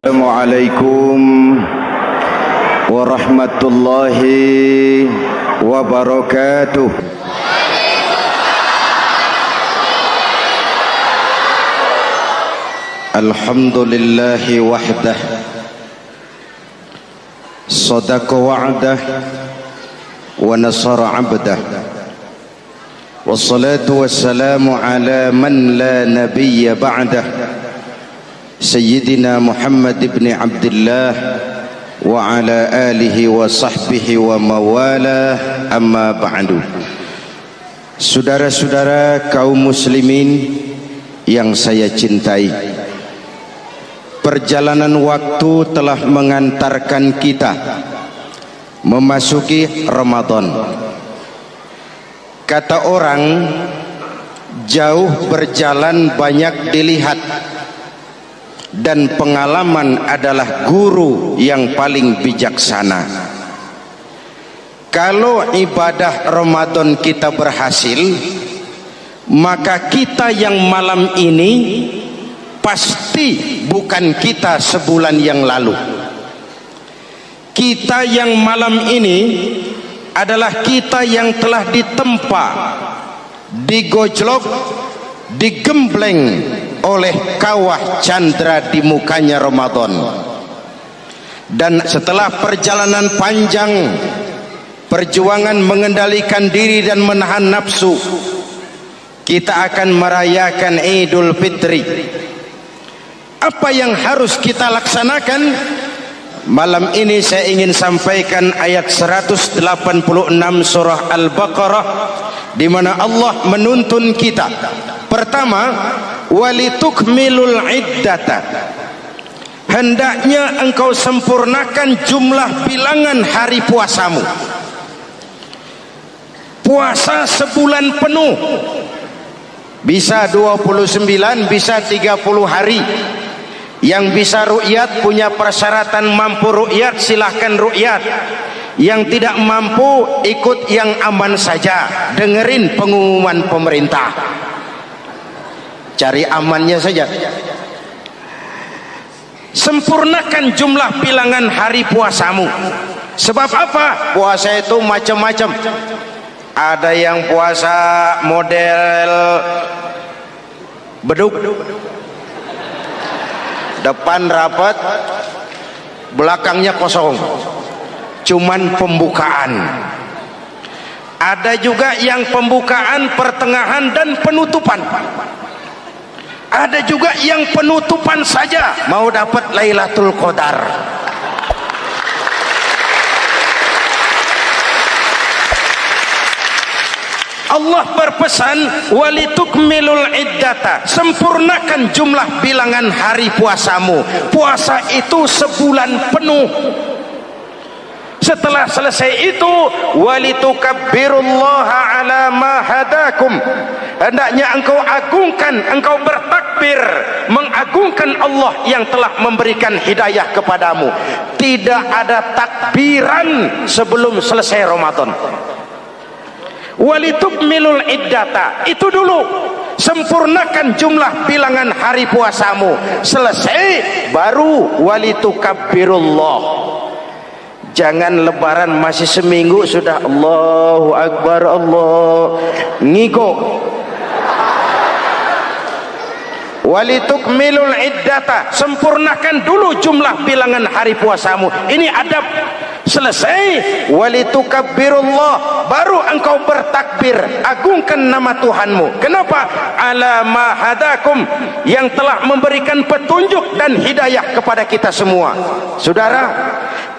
Assalamualaikum warahmatullahi wabarakatuh. Alhamdulillahi wahdah, sadaqa wa'dah wa nasara 'abdah, wassalatu wassalamu ala man la nabiyya ba'dah, Sayyidina Muhammad ibn Abdullah wa ala alihi wa sahbihi wa mawalah, amma ba'du. Saudara-saudara kaum muslimin yang saya cintai, perjalanan waktu telah mengantarkan kita memasuki Ramadan. Kata orang, jauh berjalan banyak dilihat, dan pengalaman adalah guru yang paling bijaksana. Kalau ibadah Ramadan kita berhasil, maka kita yang malam ini pasti bukan kita sebulan yang lalu. Kita yang malam ini adalah kita yang telah ditempa, digojlok, digembleng oleh kawah candra di mukanya Ramadan. Dan setelah perjalanan panjang, perjuangan mengendalikan diri dan menahan nafsu, kita akan merayakan Idul Fitri. Apa yang harus kita laksanakan? Malam ini saya ingin sampaikan ayat 186 surah Al-Baqarah, di mana Allah menuntun kita. Pertama, walitukmilul iddata, hendaknya engkau sempurnakan jumlah bilangan hari puasamu. Puasa sebulan penuh, bisa 29, bisa 30 hari. Yang bisa ru'yat, punya persyaratan mampu ru'yat, silahkan ru'yat. Yang tidak mampu, ikut yang aman saja, dengerin pengumuman pemerintah, cari amannya saja. Sempurnakan jumlah bilangan hari puasamu. Sebab apa? Puasa itu macam-macam. Ada yang puasa model beduk, depan rapat, belakangnya kosong, cuman pembukaan. Ada juga yang pembukaan, pertengahan, dan penutupan. Ada juga yang penutupan saja, mau dapat Lailatul Qadar. Allah berpesan, walitukmilul iddata, sempurnakan jumlah bilangan hari puasamu. Puasa itu sebulan penuh. Setelah selesai itu, walitukabbirullaha ala ma hadakum, hendaknya engkau agungkan, engkau bertakbir, mengagungkan Allah yang telah memberikan hidayah kepadamu. Tidak ada takbiran sebelum selesai Ramadan. Walitukmilul iddata, itu dulu, sempurnakan jumlah bilangan hari puasamu. Selesai baru walitukabbirullah. Jangan lebaran masih seminggu sudah Allahu Akbar, Allah ngiko. Walitukmilul iddata, sempurnakan dulu jumlah bilangan hari puasamu. Ini adab. Selesai, walitukabbirullah, baru engkau bertakbir, agungkan nama Tuhanmu. Kenapa? Ala ma hadakum, yang telah memberikan petunjuk dan hidayah kepada kita semua. Saudara,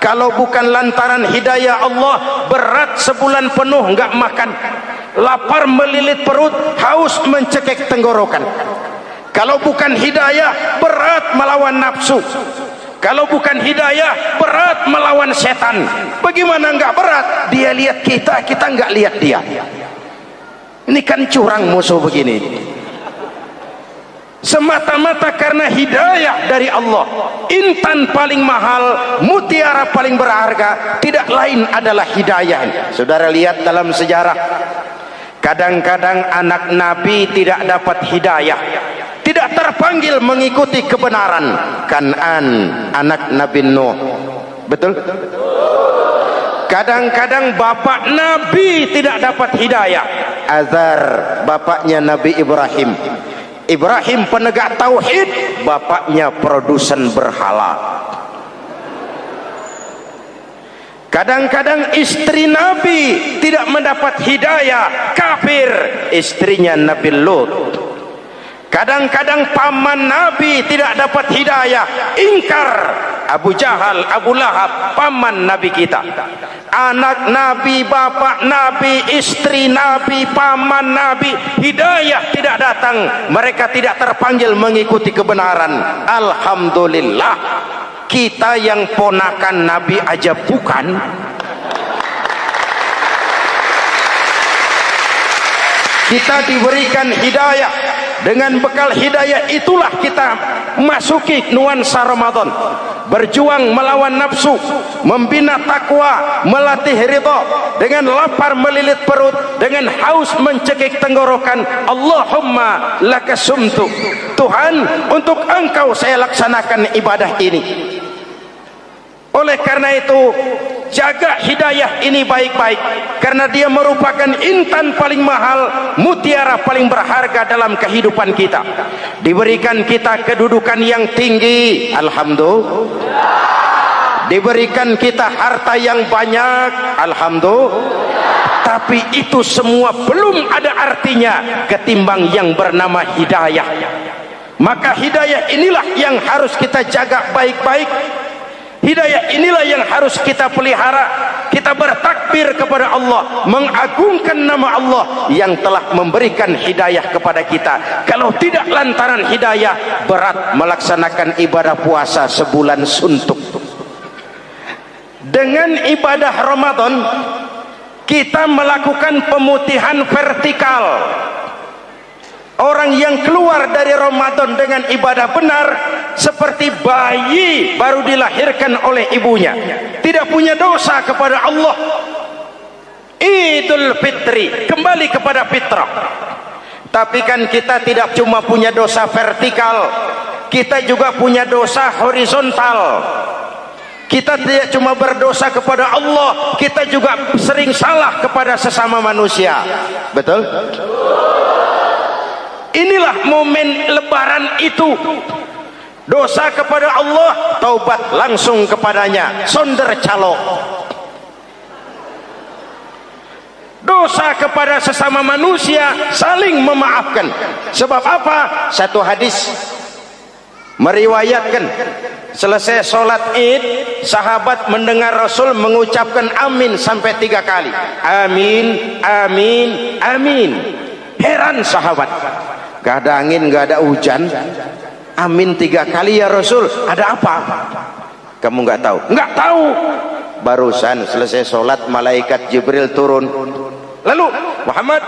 kalau bukan lantaran hidayah Allah, berat sebulan penuh enggak makan, lapar melilit perut, haus mencekik tenggorokan. Kalau bukan hidayah, berat melawan nafsu. Kalau bukan hidayah, berat melawan setan. Bagaimana enggak berat? Dia lihat kita, kita enggak lihat dia. Ini kan curang musuh begini. Semata-mata karena hidayah dari Allah. Intan paling mahal, mutiara paling berharga, tidak lain adalah hidayah. Saudara lihat dalam sejarah, kadang-kadang anak Nabi tidak dapat hidayah. tidak terpanggil mengikuti kebenaran. Kan'an anak Nabi Nuh, betul? Kadang-kadang bapak Nabi tidak dapat hidayah. Azar bapaknya Nabi Ibrahim. Ibrahim penegak tauhid, bapaknya produsen berhala. Kadang-kadang istri Nabi tidak mendapat hidayah, kafir, istrinya Nabi Lut. Kadang-kadang paman Nabi tidak dapat hidayah, ingkar, Abu Jahal, Abu Lahab, paman Nabi kita. Anak Nabi, bapak Nabi, istri Nabi, paman Nabi, hidayah tidak datang, mereka tidak terpanggil mengikuti kebenaran. Alhamdulillah, kita yang ponakan Nabi aja bukan. Kita diberikan hidayah. Dengan bekal hidayah itulah kita masuki nuansa Ramadan. Berjuang melawan nafsu, membina takwa, melatih ridha, dengan lapar melilit perut, dengan haus mencekik tenggorokan. Allahumma lakasumtu, Tuhan, untuk Engkau saya laksanakan ibadah ini. Oleh karena itu, jaga hidayah ini baik-baik, karena dia merupakan intan paling mahal, mutiara paling berharga dalam kehidupan kita. Diberikan kita kedudukan yang tinggi, alhamdulillah. Diberikan kita harta yang banyak, alhamdulillah. Tapi itu semua belum ada artinya ketimbang yang bernama hidayah. Maka hidayah inilah yang harus kita jaga baik-baik. Hidayah inilah yang harus kita pelihara. Kita bertakbir kepada Allah, mengagungkan nama Allah yang telah memberikan hidayah kepada kita. Kalau tidak lantaran hidayah, berat melaksanakan ibadah puasa sebulan suntuk. Dengan ibadah Ramadan, kita melakukan pemutihan vertikal. Orang yang keluar dari Ramadan dengan ibadah benar seperti bayi baru dilahirkan oleh ibunya, tidak punya dosa kepada Allah. Idul Fitri, kembali kepada fitrah. Tapi kan kita tidak cuma punya dosa vertikal, kita juga punya dosa horizontal. Kita tidak cuma berdosa kepada Allah, kita juga sering salah kepada sesama manusia. Betul? Inilah momen lebaran itu. Dosa kepada Allah, taubat langsung kepadanya, sonder calo. Dosa kepada sesama manusia, saling memaafkan. Sebab apa? Satu hadis meriwayatkan, selesai sholat id, sahabat mendengar Rasul mengucapkan amin sampai 3 kali. Amin, amin, amin. Heran sahabat, gak ada angin, gak ada hujan, amin 3 kali ya Rasul, ada apa? Kamu gak tahu? Gak tahu. Barusan selesai sholat, malaikat Jibril turun. Lalu, Muhammad,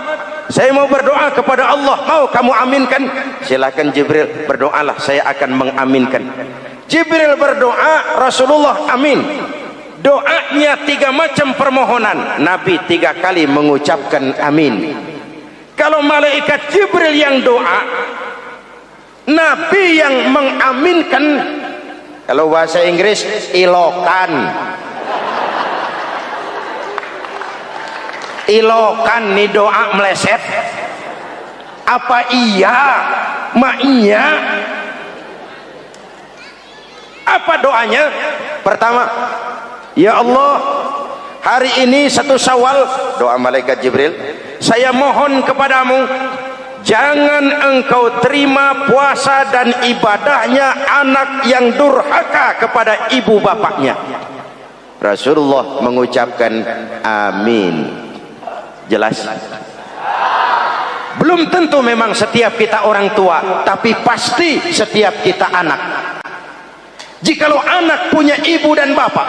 saya mau berdoa kepada Allah, mau kamu aminkan? Silakan Jibril, berdoalah, saya akan mengaminkan. Jibril berdoa, Rasulullah amin. Doanya 3 macam permohonan, Nabi 3 kali mengucapkan amin. Kalau malaikat Jibril yang doa, Nabi yang mengaminkan. Kalau bahasa Inggris, ilokan. Ilokan nih doa meleset. Apa iya? Ma iya? Apa doanya? Pertama, ya Allah, hari ini 1 Syawal, doa malaikat Jibril, saya mohon kepadamu, jangan engkau terima puasa dan ibadahnya anak yang durhaka kepada ibu bapaknya. Rasulullah mengucapkan amin. Jelas? Belum tentu memang setiap kita orang tua, tapi pasti setiap kita anak. Jikalau anak punya ibu dan bapak,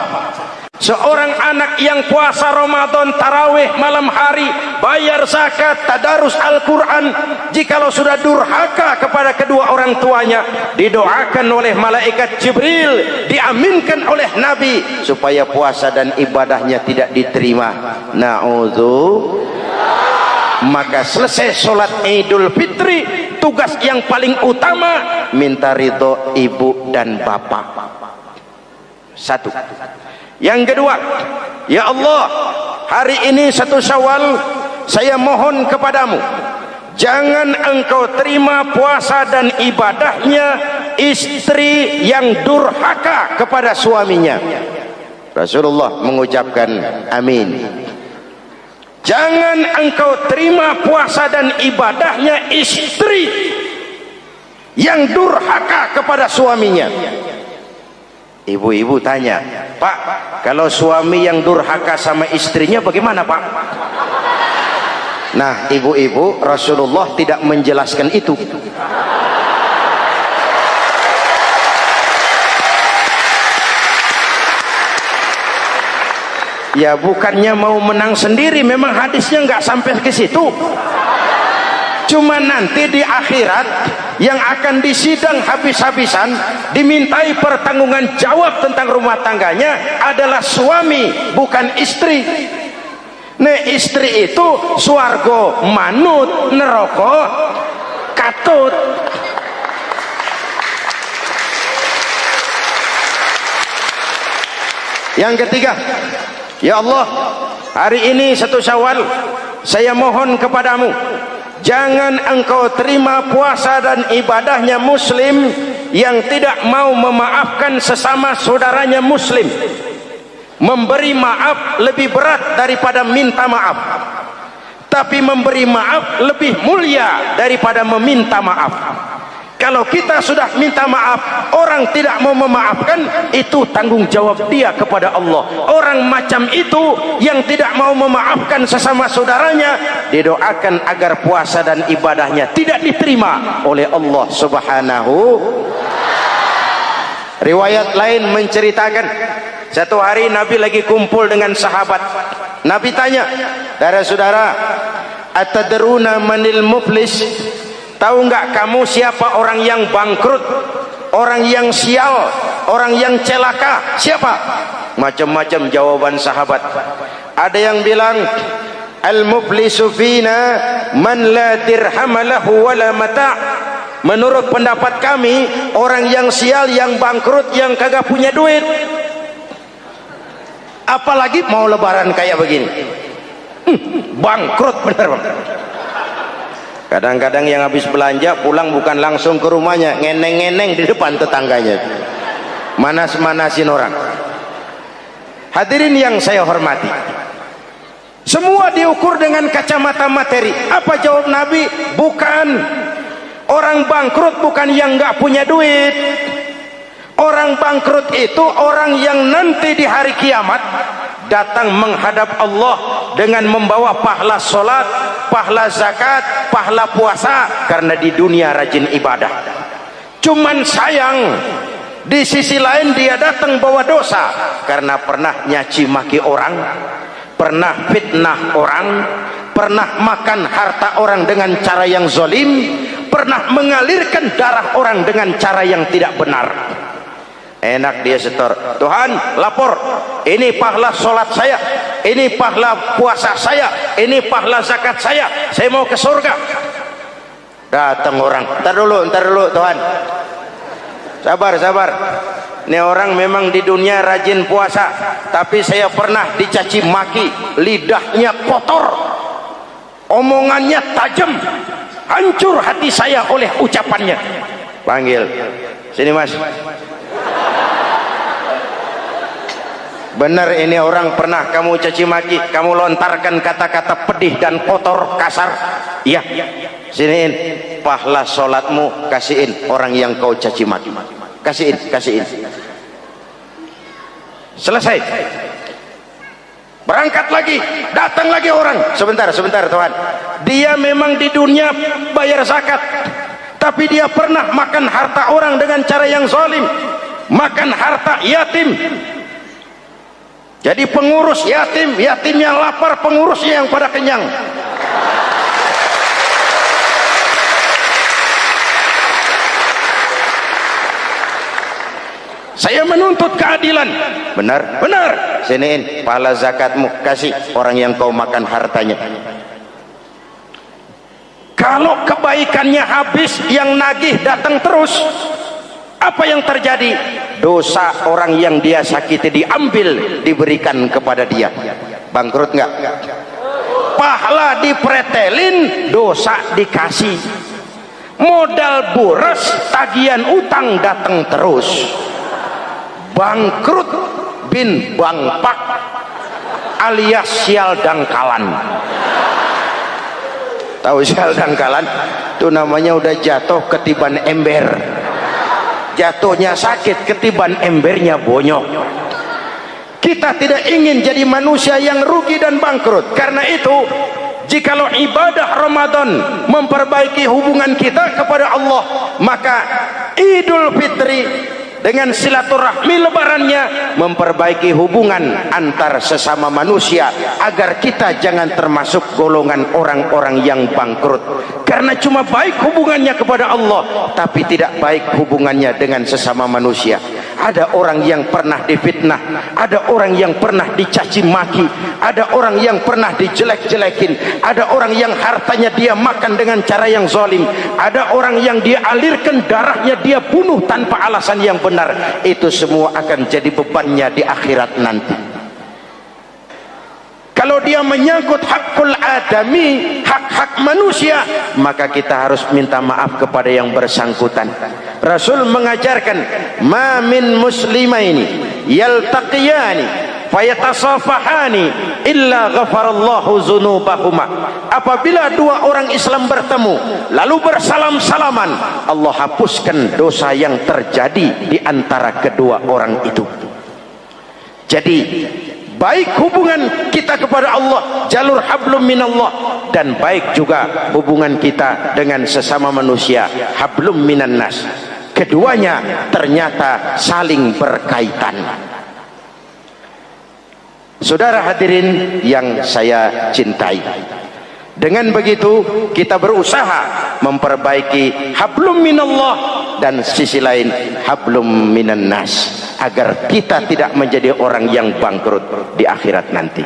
seorang anak yang puasa Ramadan, tarawih malam hari, bayar zakat, tadarus Al-Quran, jikalau sudah durhaka kepada kedua orang tuanya, didoakan oleh malaikat Jibril, diaminkan oleh Nabi supaya puasa dan ibadahnya tidak diterima. Na'udzu. Maka selesai sholat Idul Fitri, tugas yang paling utama minta ridho ibu dan bapak. Satu. Yang kedua, ya Allah, hari ini 1 Syawal, saya mohon kepadamu, jangan engkau terima puasa dan ibadahnya istri yang durhaka kepada suaminya. Rasulullah mengucapkan amin. Jangan engkau terima puasa dan ibadahnya istri yang durhaka kepada suaminya. Ibu-ibu tanya, Pak, kalau suami yang durhaka sama istrinya bagaimana, Pak? Nah, ibu-ibu, Rasulullah tidak menjelaskan itu. Ya bukannya mau menang sendiri, memang hadisnya nggak sampai ke situ. Cuma nanti di akhirat yang akan disidang habis-habisan, dimintai pertanggungan jawab tentang rumah tangganya adalah suami, bukan istri. Nah, istri itu swarga manut, neraka katut. Yang ketiga, ya Allah, hari ini 1 Syawal, saya mohon kepadamu, jangan engkau terima puasa dan ibadahnya muslim yang tidak mau memaafkan sesama saudaranya muslim. Memberi maaf lebih berat daripada minta maaf, tapi memberi maaf lebih mulia daripada meminta maaf. Kalau kita sudah minta maaf, orang tidak mau memaafkan, itu tanggung jawab dia kepada Allah. Orang macam itu yang tidak mau memaafkan sesama saudaranya, didoakan agar puasa dan ibadahnya tidak diterima oleh Allah Subhanahu. Riwayat lain menceritakan, satu hari Nabi lagi kumpul dengan sahabat. Nabi tanya, saudara-saudara, atadruna manil muflis? Tahu nggak kamu siapa orang yang bangkrut, orang yang sial, orang yang celaka? Siapa? Macam-macam jawaban sahabat. Ada yang bilang, al-muflisu fina man la dirham lahu wala mata'. Menurut pendapat kami, orang yang sial, yang bangkrut, yang kagak punya duit. Apalagi mau lebaran kayak begini, bangkrut bener, Bang. Kadang-kadang yang habis belanja pulang bukan langsung ke rumahnya, ngeneng-ngeneng di depan tetangganya, manas-manasin orang. Hadirin yang saya hormati, semua diukur dengan kacamata materi. Apa jawab Nabi? Bukan. Orang bangkrut bukan yang nggak punya duit. Orang bangkrut itu orang yang nanti di hari kiamat datang menghadap Allah dengan membawa pahala solat, pahala zakat, pahala puasa, karena di dunia rajin ibadah. Cuman sayang, di sisi lain dia datang bawa dosa karena pernah nyaci maki orang, pernah fitnah orang, pernah makan harta orang dengan cara yang zalim, pernah mengalirkan darah orang dengan cara yang tidak benar. Enak dia setor, Tuhan lapor, ini pahala sholat saya, ini pahala puasa saya, ini pahala zakat saya mau ke surga. Datang orang, ntar dulu Tuhan, sabar. Ini orang memang di dunia rajin puasa, tapi saya pernah dicaci maki, lidahnya kotor, omongannya tajam, hancur hati saya oleh ucapannya. Panggil sini, Mas. Benar ini orang pernah kamu caci maki, kamu lontarkan kata-kata pedih dan kotor, kasar? Iya. Siniin pahala sholatmu, kasihin orang yang kau caci maki. Kasihin. Selesai. Berangkat lagi, datang lagi orang. Sebentar Tuhan. Dia memang di dunia bayar zakat, tapi dia pernah makan harta orang dengan cara yang zalim, makan harta yatim. Jadi pengurus yatim yang lapar, pengurusnya yang pada kenyang. Saya menuntut keadilan. Benar. Siniin pahala zakatmu, kasih orang yang kau makan hartanya. Kalau kebaikannya habis, yang nagih datang terus, apa yang terjadi? Dosa orang yang dia sakiti diambil, diberikan kepada dia. Bangkrut nggak? Pahala dipretelin, dosa dikasih. Modal boros, tagihan utang datang terus. Bangkrut bin bangpak alias sial dangkalan. Tahu sial dangkalan? Itu namanya udah jatuh ketiban ember. Jatuhnya sakit, ketiban embernya bonyok. Kita tidak ingin jadi manusia yang rugi dan bangkrut. Karena itu, jikalau ibadah Ramadan memperbaiki hubungan kita kepada Allah, maka Idul Fitri dengan silaturahmi lebarannya memperbaiki hubungan antar sesama manusia, agar kita jangan termasuk golongan orang-orang yang bangkrut. Karena cuma baik hubungannya kepada Allah, tapi tidak baik hubungannya dengan sesama manusia. Ada orang yang pernah difitnah, ada orang yang pernah dicaci maki, ada orang yang pernah dijelek-jelekin, ada orang yang hartanya dia makan dengan cara yang zalim, ada orang yang dia alirkan darahnya, dia bunuh tanpa alasan yang benar. Itu semua akan jadi bebannya di akhirat nanti. Kalau dia menyangkut hakul adami, hak-hak manusia, maka kita harus minta maaf kepada yang bersangkutan. Rasul mengajarkan, ma min muslimaini yaltaqiyani fayatasafahani illa ghafarallahu dzunubahuma. Apabila dua orang Islam bertemu lalu bersalam-salaman, Allah hapuskan dosa yang terjadi di antara kedua orang itu. Jadi baik hubungan kita kepada Allah, jalur hablum minallah, dan baik juga hubungan kita dengan sesama manusia, hablum minan nas. Keduanya ternyata saling berkaitan. Saudara hadirin yang saya cintai, dengan begitu kita berusaha memperbaiki hablum minallah dan sisi lain hablum minan nas, agar kita tidak menjadi orang yang bangkrut di akhirat nanti.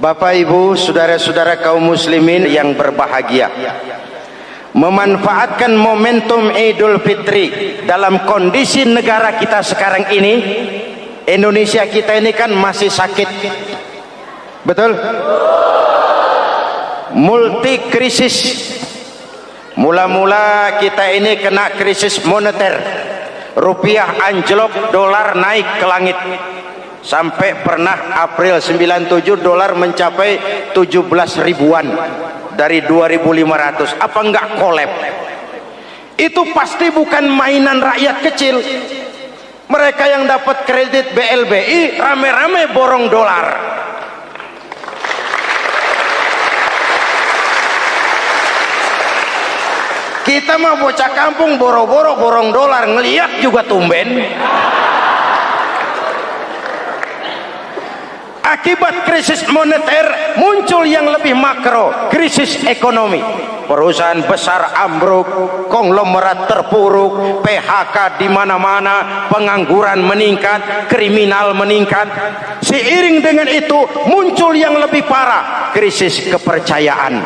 Bapak Ibu, saudara-saudara kaum muslimin yang berbahagia, memanfaatkan momentum Idul Fitri dalam kondisi negara kita sekarang ini. Indonesia kita ini kan masih sakit, betul? Multi krisis. Mula-mula kita ini kena krisis moneter, rupiah anjlok, dolar naik ke langit, sampai pernah April 97 dolar mencapai 17 ribuan dari 2.500. Apa enggak kolab? Itu pasti bukan mainan rakyat kecil. Mereka yang dapat kredit BLBI rame-rame borong dolar. Kita mah bocah kampung boro-boro borong dolar, ngeliat juga tumben. Akibat krisis moneter muncul yang lebih makro, krisis ekonomi. Perusahaan besar ambruk, konglomerat terpuruk, PHK di mana-mana, pengangguran meningkat, kriminal meningkat. Seiring dengan itu muncul yang lebih parah, krisis kepercayaan.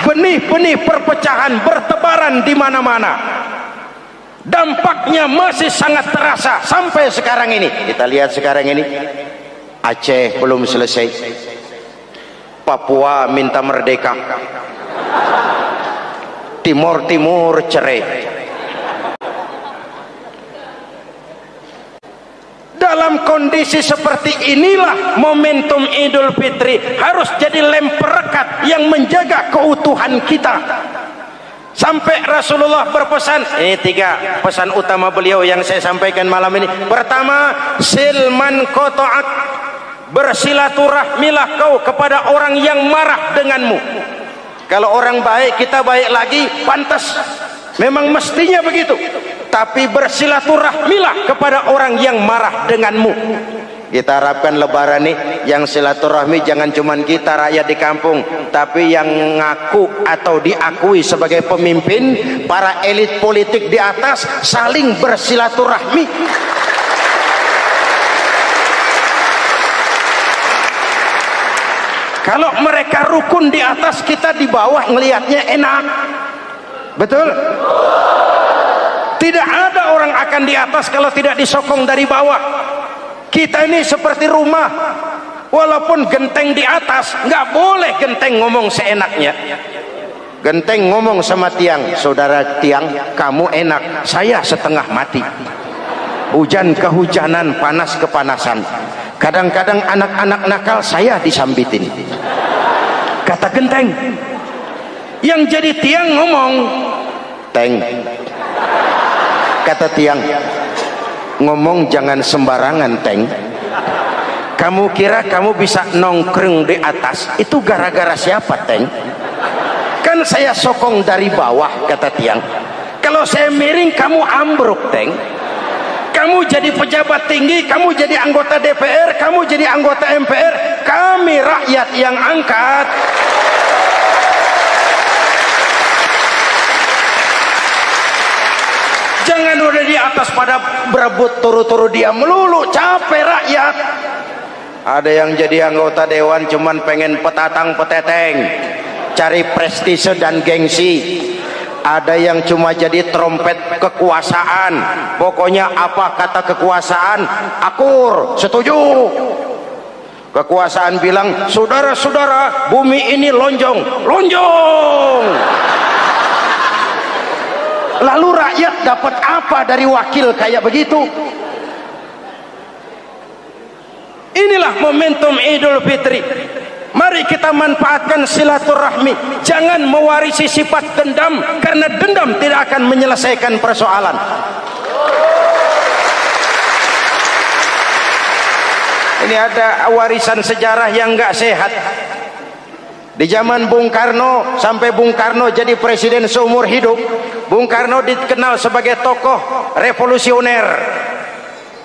Benih-benih perpecahan bertebaran di mana-mana. Dampaknya masih sangat terasa sampai sekarang ini. Kita lihat sekarang ini, Aceh belum selesai, Papua minta merdeka, Timur Timur cerai. Dalam kondisi seperti inilah momentum Idul Fitri harus jadi lem perekat yang menjaga keutuhan kita. Sampai Rasulullah berpesan, ini 3 pesan utama beliau yang saya sampaikan malam ini. Pertama, silman qata'ak, bersilaturahmilah kau kepada orang yang marah denganmu. Kalau orang baik, kita baik lagi, pantas, memang mestinya begitu. Tapi bersilaturahmilah kepada orang yang marah denganmu. Kita harapkan lebaran nih yang silaturahmi jangan cuman kita rakyat di kampung, tapi yang ngaku atau diakui sebagai pemimpin, para elit politik di atas saling bersilaturahmi. Kalau mereka rukun di atas, kita di bawah ngelihatnya enak. Betul? Tidak ada orang akan di atas kalau tidak disokong dari bawah. Kita ini seperti rumah, walaupun genteng di atas, nggak boleh genteng ngomong seenaknya. Genteng ngomong sama tiang, saudara tiang, kamu enak, saya setengah mati. Hujan kehujanan, panas kepanasan. Kadang-kadang anak-anak nakal saya disambitin. Kata genteng. Yang jadi tiang ngomong, Teng. Kata tiang, ngomong jangan sembarangan, Teng. Kamu kira kamu bisa nongkrong di atas, itu gara-gara siapa, Teng? Kan saya sokong dari bawah, kata tiang. Kalau saya miring, kamu ambruk, Teng. Kamu jadi pejabat tinggi, kamu jadi anggota DPR, kamu jadi anggota MPR, kami rakyat yang angkat. Jangan udah di atas pada berebut turu-turu dia melulu, capek rakyat. Ada yang jadi anggota dewan cuman pengen petatang peteteng, cari prestise dan gengsi. Ada yang cuma jadi trompet kekuasaan, pokoknya apa kata kekuasaan akur, setuju. Kekuasaan bilang, saudara-saudara, bumi ini lonjong, lonjong. Lalu rakyat dapat apa dari wakil kayak begitu? Inilah momentum Idul Fitri. Mari kita manfaatkan silaturahmi. Jangan mewarisi sifat dendam, karena dendam tidak akan menyelesaikan persoalan. Ini ada warisan sejarah yang enggak sehat. Di zaman Bung Karno, sampai Bung Karno jadi presiden seumur hidup, Bung Karno dikenal sebagai tokoh revolusioner.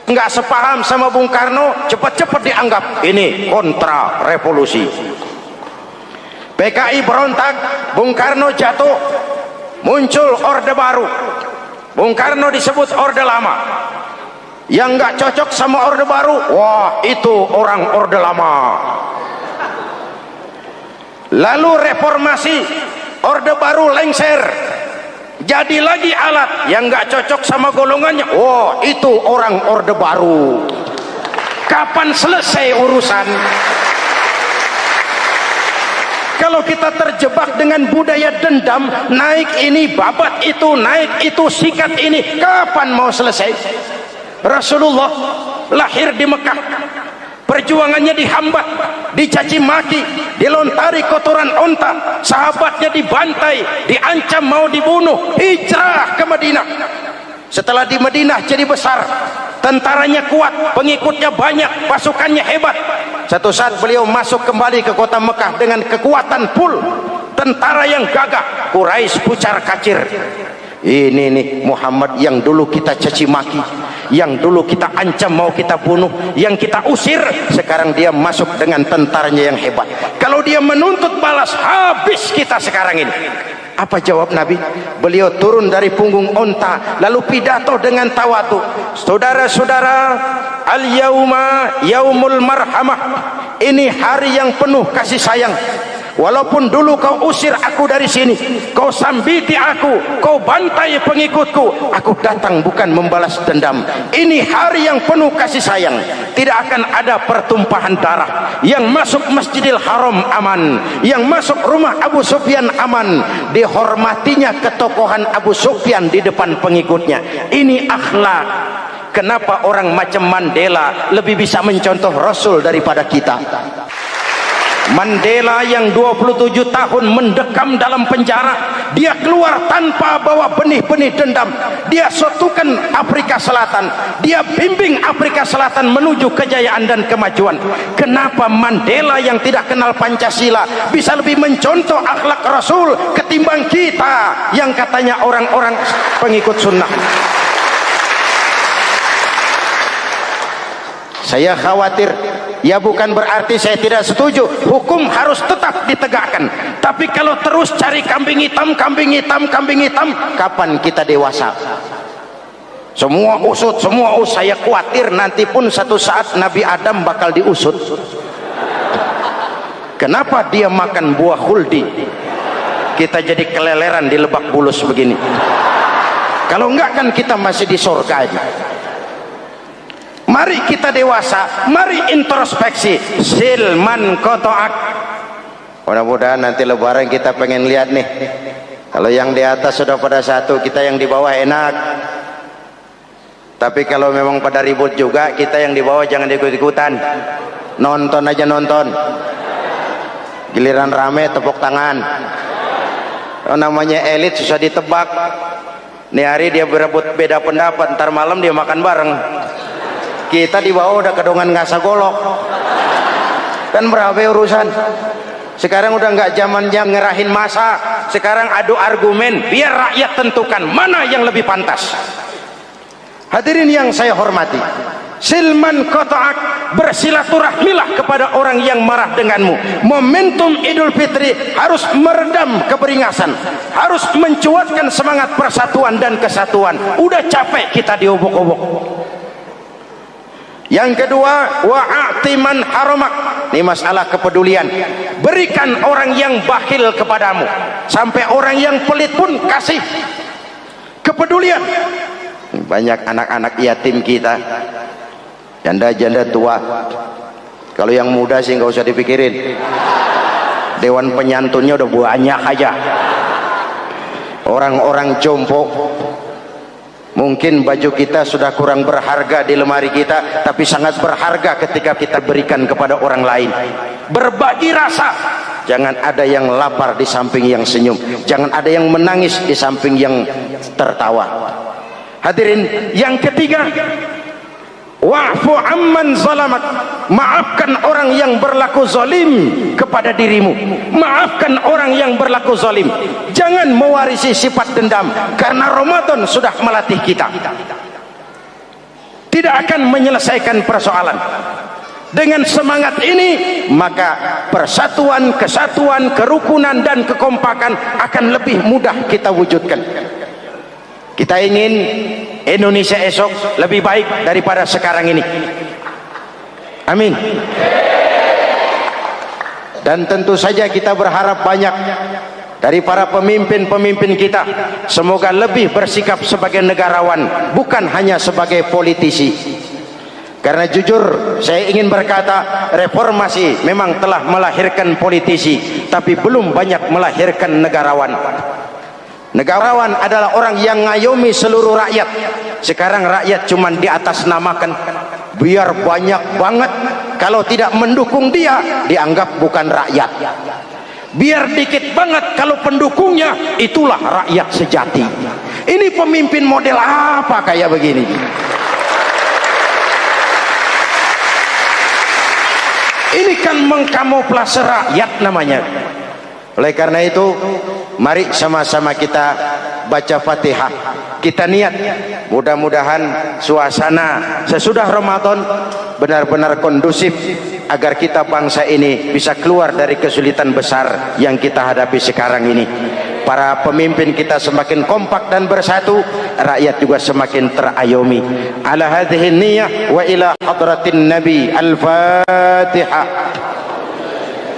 Nggak sepaham sama Bung Karno, cepat-cepat dianggap ini kontra revolusi. PKI berontak, Bung Karno jatuh, muncul orde baru. Bung Karno disebut orde lama. Yang nggak cocok sama orde baru, wah itu orang orde lama. Lalu reformasi, orde baru lengser, jadi lagi alat yang nggak cocok sama golongannya, wah itu orang orde baru. Kapan selesai urusan? Kalau kita terjebak dengan budaya dendam, naik ini babat itu, naik itu sikat ini, kapan mau selesai? Rasulullah lahir di Mekah, perjuangannya dihambat, dicaci maki, dilontari kotoran onta, sahabatnya dibantai, diancam mau dibunuh, hijrah ke Madinah. Setelah di Madinah jadi besar, tentaranya kuat, pengikutnya banyak, pasukannya hebat. Satu saat beliau masuk kembali ke kota Mekah dengan kekuatan full, tentara yang gagah, Quraisy pucar kacir. Ini nih Muhammad yang dulu kita caci maki, yang dulu kita ancam mau kita bunuh, yang kita usir, sekarang dia masuk dengan tentaranya yang hebat. Kalau dia menuntut balas, habis kita sekarang ini. Apa jawab Nabi? Beliau turun dari punggung onta, lalu pidato dengan tawadu. Saudara-saudara, al-yauma yaumul marhamah. Ini hari yang penuh kasih sayang. Walaupun dulu kau usir aku dari sini, kau sambiti aku, kau bantai pengikutku, aku datang bukan membalas dendam. Ini hari yang penuh kasih sayang. Tidak akan ada pertumpahan darah. Yang masuk Masjidil Haram aman, yang masuk rumah Abu Sufyan aman. Dihormatinya ketokohan Abu Sufyan di depan pengikutnya. Ini akhlak. Kenapa orang macam Mandela lebih bisa mencontoh Rasul daripada kita? Mandela yang 27 tahun mendekam dalam penjara, dia keluar tanpa bawa benih-benih dendam. Dia satukan Afrika Selatan, dia bimbing Afrika Selatan menuju kejayaan dan kemajuan. Kenapa Mandela yang tidak kenal Pancasila bisa lebih mencontoh akhlak Rasul ketimbang kita yang katanya orang-orang pengikut sunnah? Saya khawatir, ya bukan berarti saya tidak setuju, hukum harus tetap ditegakkan. Tapi kalau terus cari kambing hitam, kambing hitam, kambing hitam, kapan kita dewasa? Semua usut, semua usut. Saya khawatir nanti pun satu saat Nabi Adam bakal diusut. Kenapa dia makan buah khuldi, kita jadi keleleran di Lebak Bulus begini? Kalau enggak kan kita masih di surga aja. Mari kita dewasa, mari introspeksi. Silman kotoak. Mudah-mudahan nanti lebaran kita pengen lihat nih, kalau yang di atas sudah pada satu, kita yang di bawah enak. Tapi kalau memang pada ribut juga, kita yang di bawah jangan ikut-ikutan. Nonton aja, nonton. Giliran rame tepuk tangan. Oh, namanya elit susah ditebak. Nih hari dia berebut beda pendapat, ntar malam dia makan bareng. Kita di bawah udah kedongan ngasa golok. Kan berapa urusan? Sekarang udah nggak zamannya ngerahin masa. Sekarang adu argumen, biar rakyat tentukan mana yang lebih pantas. Hadirin yang saya hormati, silman kotoak, bersilaturahmilah kepada orang yang marah denganmu. Momentum Idul Fitri harus meredam keberingasan, harus mencuatkan semangat persatuan dan kesatuan. Udah capek kita diobok-obok. Yang kedua, wa'atiman haramak. Ini masalah kepedulian. Berikan orang yang bakhil kepadamu, sampai orang yang pelit pun kasih. Kepedulian. Banyak anak-anak yatim kita, janda-janda tua. Kalau yang muda sih nggak usah dipikirin, dewan penyantunnya udah banyak aja. Orang-orang jompo, mungkin baju kita sudah kurang berharga di lemari kita, tapi sangat berharga ketika kita berikan kepada orang lain. Berbagi rasa. Jangan ada yang lapar di samping yang senyum, jangan ada yang menangis di samping yang tertawa. Hadirin yang ketiga, wa'fu amman zalamak. Maafkan orang yang berlaku zalim kepada dirimu. Maafkan orang yang berlaku zalim. Jangan mewarisi sifat dendam, karena Ramadan sudah melatih kita. Tidak akan menyelesaikan persoalan. Dengan semangat ini, maka persatuan, kesatuan, kerukunan dan kekompakan akan lebih mudah kita wujudkan. Kita ingin Indonesia esok lebih baik daripada sekarang ini. Amin. Dan tentu saja kita berharap banyak dari para pemimpin-pemimpin kita. Semoga lebih bersikap sebagai negarawan, bukan hanya sebagai politisi. Karena jujur saya ingin berkata, reformasi memang telah melahirkan politisi, tapi belum banyak melahirkan negarawan. Negarawan adalah orang yang ngayomi seluruh rakyat. Sekarang rakyat cuma di atas namakan, biar banyak banget. Kalau tidak mendukung dia, dianggap bukan rakyat. Biar dikit banget kalau pendukungnya, itulah rakyat sejati. Ini pemimpin model apa kayak begini? Ini kan mengkamuflase rakyat namanya. Oleh karena itu, mari sama-sama kita baca Fatihah. Kita niat, mudah-mudahan suasana sesudah Ramadan benar-benar kondusif, agar kita bangsa ini bisa keluar dari kesulitan besar yang kita hadapi sekarang ini. Para pemimpin kita semakin kompak dan bersatu, rakyat juga semakin terayomi. Ala hadhihi niyyah wa ila hadratin nabi. Al-Fatihah.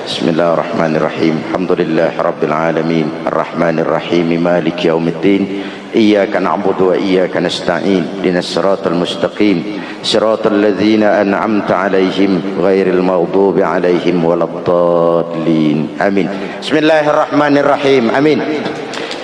Bismillahirrahmanirrahim. Alhamdulillahi rabbil alamin, arrahmanir rahim, maliki yaumiddin. Iyyaka na'budu wa iyyaka nasta'in. Ihdinas siratal mustaqim, siratal ladzina an'amta 'alaihim ghairil maghdubi 'alaihim waladdallin. Amin. Bismillahirrahmanirrahim. Amin.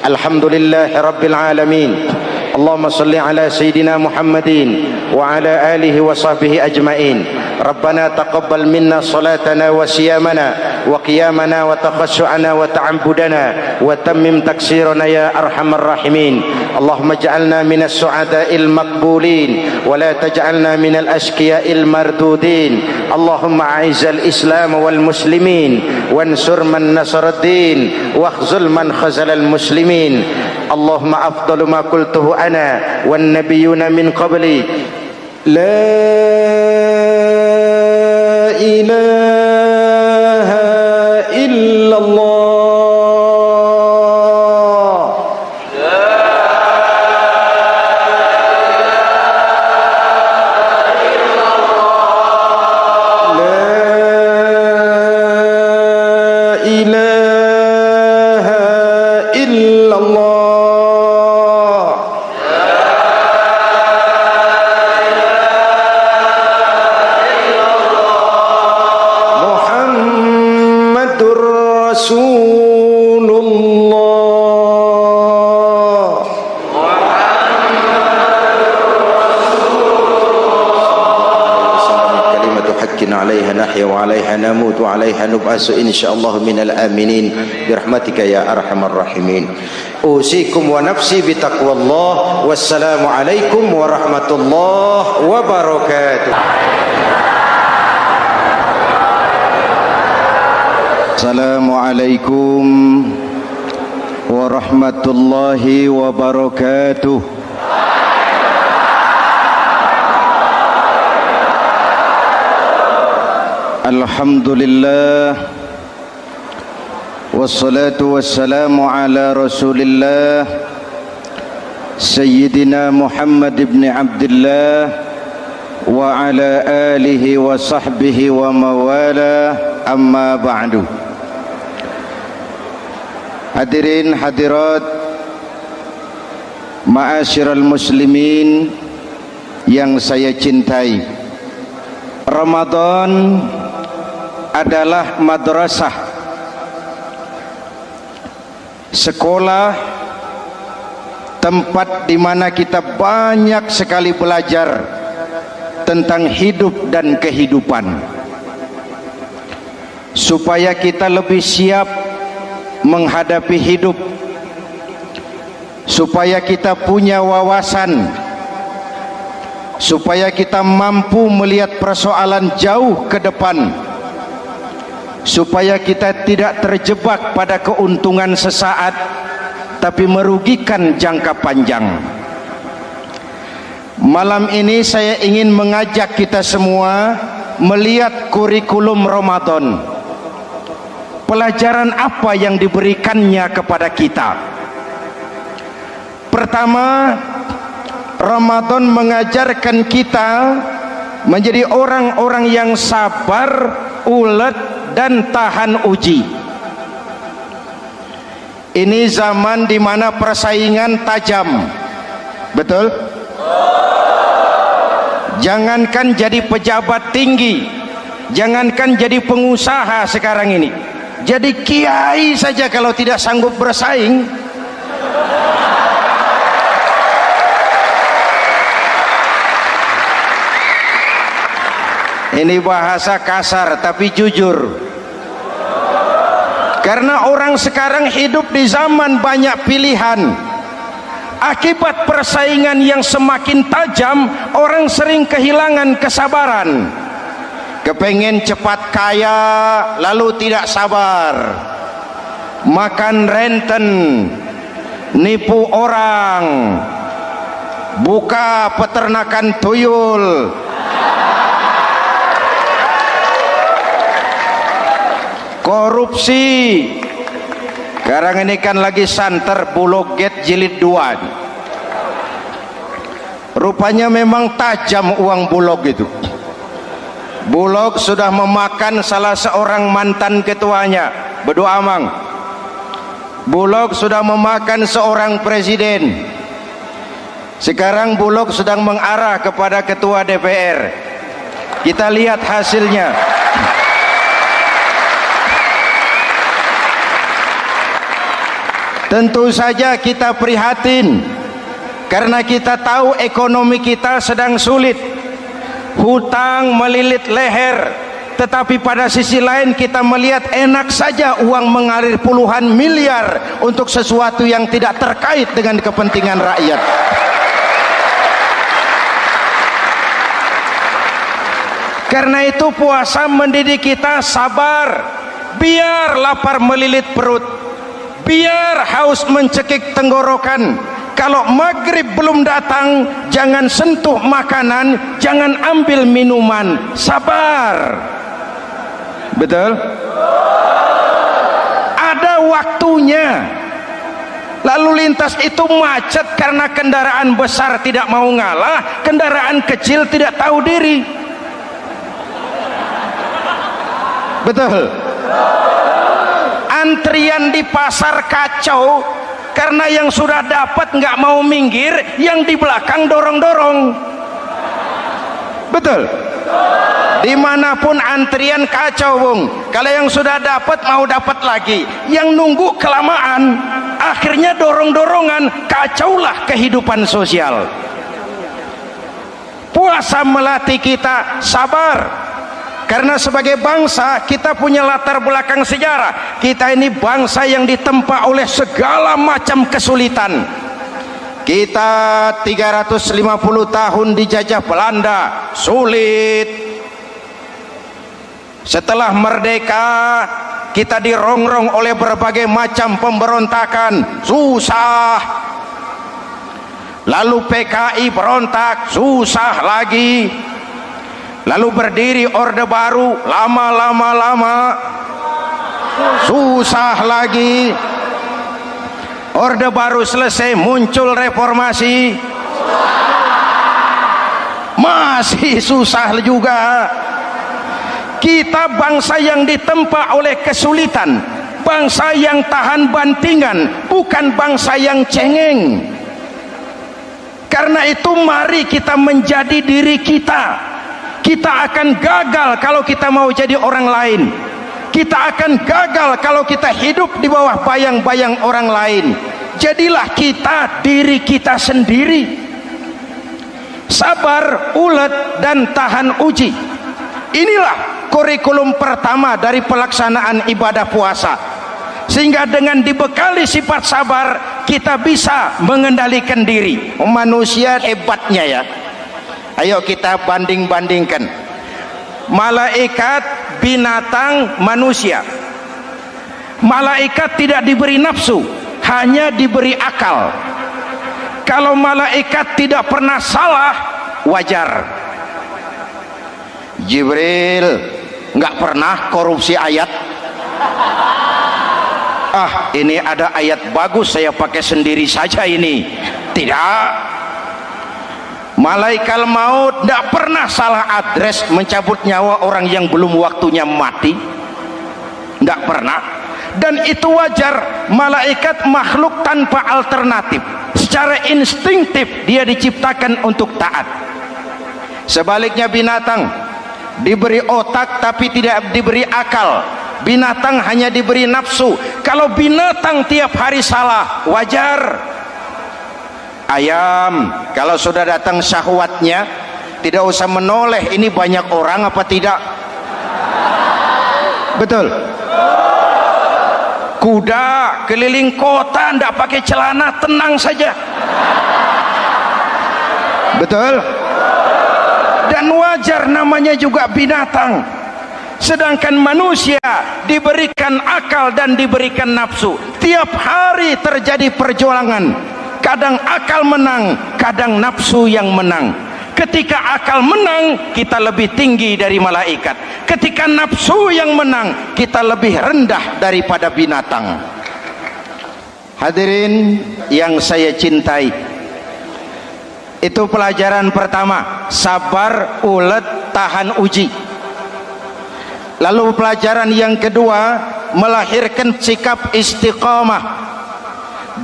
Alhamdulillahi rabbil alamin. Allahumma salli ala sayyidina Muhammadin wa ala alihi wa sahbihi ajma'in. Rabbana taqabbal minna salatana wa siyamana wa qiyamana wa taqassu'ana wa ta'abbudana wa tammim taksirana ya arhamar rahimin. Allahumma ij'alna minas su'ada'il maqbulin wa la taj'alna minal ashqiya'il mardudin. Allahumma a'izzal islam wal muslimin wansur man nasaraddin wakhzul man khazalal muslimin. Allahumma afdalu ma qultuhu ana wan nabiyyuna min qabli, la ilaha illallah. La نحيا وعليها نموت وعليها نبعث إن شاء الله من الآمنين برحمتك يا أرحم الراحمين. أوصيكم ونفسي بتقوى الله. والسلام عليكم ورحمة الله وبركاته. السلام عليكم ورحمة الله وبركاته. Alhamdulillah wassalatu wassalamu ala Rasulillah Sayyidina Muhammad ibn Abdullah wa ala alihi wa sahbihi wa mawala, amma ba'du. Hadirin hadirat ma'asyiral muslimin yang saya cintai, Ramadan adalah madrasah, sekolah, tempat di mana kita banyak sekali belajar tentang hidup dan kehidupan, supaya kita lebih siap menghadapi hidup, supaya kita punya wawasan, supaya kita mampu melihat persoalan jauh ke depan, supaya kita tidak terjebak pada keuntungan sesaat tapi merugikan jangka panjang. Malam ini saya ingin mengajak kita semua melihat kurikulum Ramadan. Pelajaran apa yang diberikannya kepada kita? Pertama, Ramadan mengajarkan kita menjadi orang-orang yang sabar, ulet, dan tahan uji. Ini zaman di mana persaingan tajam, betul? Jangankan jadi pejabat tinggi, jangankan jadi pengusaha sekarang ini, jadi kiai saja kalau tidak sanggup bersaing, ini bahasa kasar tapi jujur. Karena orang sekarang hidup di zaman banyak pilihan. Akibat persaingan yang semakin tajam, orang sering kehilangan kesabaran. Kepengen cepat kaya lalu tidak sabar, makan renten, nipu orang, buka peternakan tuyul, korupsi. Sekarang ini kan lagi santer Bulog Gate jilid 2. Rupanya memang tajam uang Bulog itu. Bulog sudah memakan salah seorang mantan ketuanya, Bedu Amang. Bulog sudah memakan seorang presiden. Sekarang Bulog sedang mengarah kepada ketua DPR. Kita lihat hasilnya. Tentu saja kita prihatin karena kita tahu ekonomi kita sedang sulit, hutang melilit leher, tetapi pada sisi lain kita melihat enak saja uang mengalir puluhan miliar untuk sesuatu yang tidak terkait dengan kepentingan rakyat. Karena itu puasa mendidik kita sabar, biar lapar melilit perut, biar haus mencekik tenggorokan. Kalau maghrib belum datang, jangan sentuh makanan, jangan ambil minuman, sabar. Betul? Ada waktunya. Lalu lintas itu macet karena kendaraan besar tidak mau ngalah, kendaraan kecil tidak tahu diri. Betul? Antrian di pasar kacau karena yang sudah dapat nggak mau minggir, yang di belakang dorong-dorong. Betul? Dimanapun antrian kacau, Bung. Kalau yang sudah dapat mau dapat lagi, yang nunggu kelamaan, akhirnya dorong-dorongan, kacaulah kehidupan sosial. Puasa melatih kita sabar, Karena sebagai bangsa kita punya latar belakang sejarah. Kita ini bangsa yang ditempa oleh segala macam kesulitan. Kita 350 tahun dijajah Belanda, sulit. Setelah merdeka kita dirongrong oleh berbagai macam pemberontakan, susah. Lalu PKI berontak, susah lagi. Lalu berdiri Orde Baru, lama, susah lagi. Orde Baru selesai, muncul reformasi, masih susah juga. Kita bangsa yang ditempa oleh kesulitan, bangsa yang tahan bantingan, bukan bangsa yang cengeng. Karena itu mari kita menjadi diri kita. Kita akan gagal kalau kita mau jadi orang lain. Kita akan gagal kalau kita hidup di bawah bayang-bayang orang lain. Jadilah kita diri kita sendiri. Sabar, ulet, dan tahan uji. Inilah kurikulum pertama dari pelaksanaan ibadah puasa. Sehingga dengan dibekali sifat sabar, kita bisa mengendalikan diri. Manusia hebatnya ya. Ayo kita banding-bandingkan. Malaikat, binatang, manusia. Malaikat tidak diberi nafsu, hanya diberi akal. Kalau malaikat tidak pernah salah, wajar. Jibril nggak pernah korupsi ayat. Ah, ini ada ayat bagus, saya pakai sendiri saja ini. Tidak. Malaikat maut tidak pernah salah address mencabut nyawa orang yang belum waktunya mati. Tidak pernah. Dan itu wajar. Malaikat makhluk tanpa alternatif. Secara instingtif dia diciptakan untuk taat. Sebaliknya binatang diberi otak tapi tidak diberi akal. Binatang hanya diberi nafsu. Kalau binatang tiap hari salah, wajar. Ayam kalau sudah datang syahwatnya tidak usah menoleh, ini banyak orang apa tidak. Betul. Kuda keliling kota tidak pakai celana, tenang saja. Betul. Dan wajar, namanya juga binatang. Sedangkan manusia diberikan akal dan diberikan nafsu. Tiap hari terjadi perjuangan. Kadang akal menang, kadang nafsu yang menang. Ketika akal menang, kita lebih tinggi dari malaikat. Ketika nafsu yang menang, kita lebih rendah daripada binatang. Hadirin yang saya cintai, itu pelajaran pertama, sabar, ulet, tahan uji. Lalu pelajaran yang kedua, melahirkan sikap istiqamah,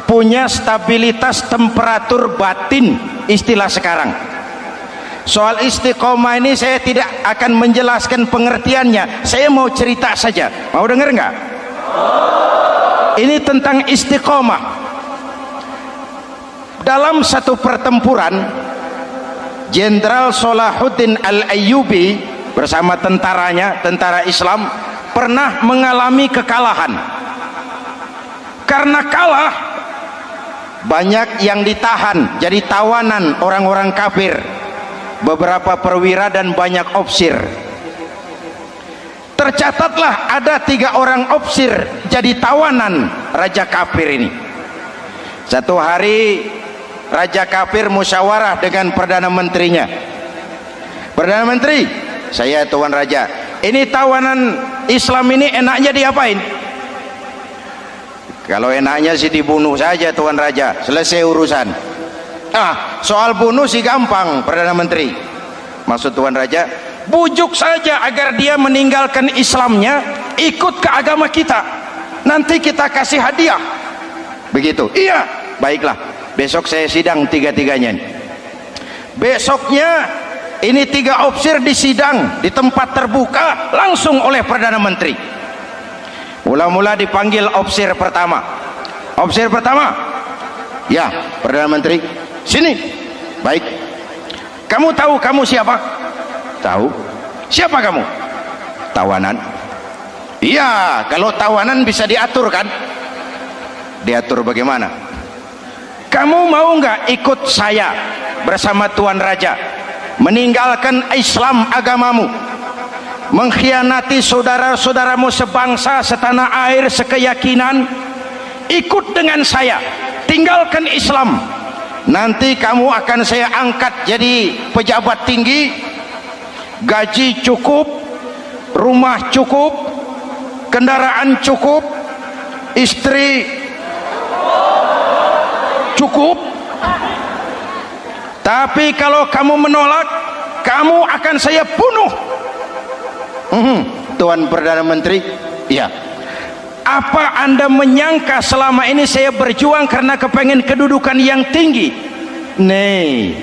punya stabilitas temperatur batin, istilah sekarang. Soal istiqomah ini saya tidak akan menjelaskan pengertiannya, saya mau cerita saja. Mau dengar nggak? Ini tentang istiqomah. Dalam satu pertempuran, Jenderal Salahuddin Al-Ayyubi bersama tentaranya, tentara Islam, pernah mengalami kekalahan. Karena kalah, banyak yang ditahan jadi tawanan orang-orang kafir, beberapa perwira dan banyak ofsir. Tercatatlah ada 3 orang ofsir jadi tawanan raja kafir ini. Satu hari raja kafir musyawarah dengan perdana menterinya. Perdana menteri, saya tuan raja, ini tawanan Islam ini enaknya diapain? Kalau enaknya sih dibunuh saja tuan raja, selesai urusan. Soal bunuh sih gampang perdana menteri. Maksud tuan raja, bujuk saja agar dia meninggalkan Islamnya, ikut ke agama kita, nanti kita kasih hadiah. Begitu. Iya, baiklah, besok saya sidang 3-3-nya. Besoknya ini 3 ofsir disidang di tempat terbuka langsung oleh perdana menteri. Mula-mula dipanggil ofsir pertama. Ofsir pertama, ya perdana menteri, sini. Baik. Kamu tahu kamu siapa? Tahu. Siapa kamu? tawanan? Iya, kalau tawanan bisa diatur kan? Diatur bagaimana? Kamu mau nggak ikut saya bersama Tuan Raja meninggalkan Islam agamamu, mengkhianati saudara-saudaramu sebangsa, setanah air, sekeyakinan? Ikut dengan saya, tinggalkan Islam. Nanti kamu akan saya angkat jadi pejabat tinggi, gaji cukup, rumah cukup, kendaraan cukup, istri cukup. Tapi kalau kamu menolak, kamu akan saya bunuh. Tuan Perdana Menteri, ya. Apa Anda menyangka selama ini saya berjuang karena kepengen kedudukan yang tinggi? Nih,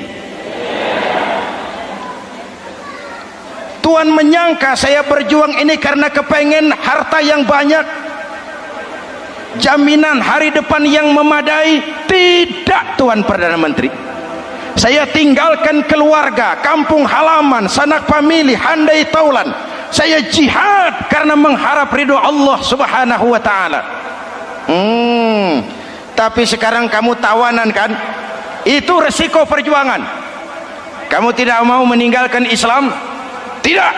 Tuan menyangka saya berjuang ini karena kepengen harta yang banyak, jaminan hari depan yang memadai? Tidak, Tuan Perdana Menteri. Saya tinggalkan keluarga, kampung halaman, sanak famili, handai taulan. Saya jihad karena mengharap ridho Allah Subhanahu wa ta'ala. Tapi sekarang kamu tawanan kan? Itu resiko perjuangan. Kamu tidak mau meninggalkan Islam? Tidak.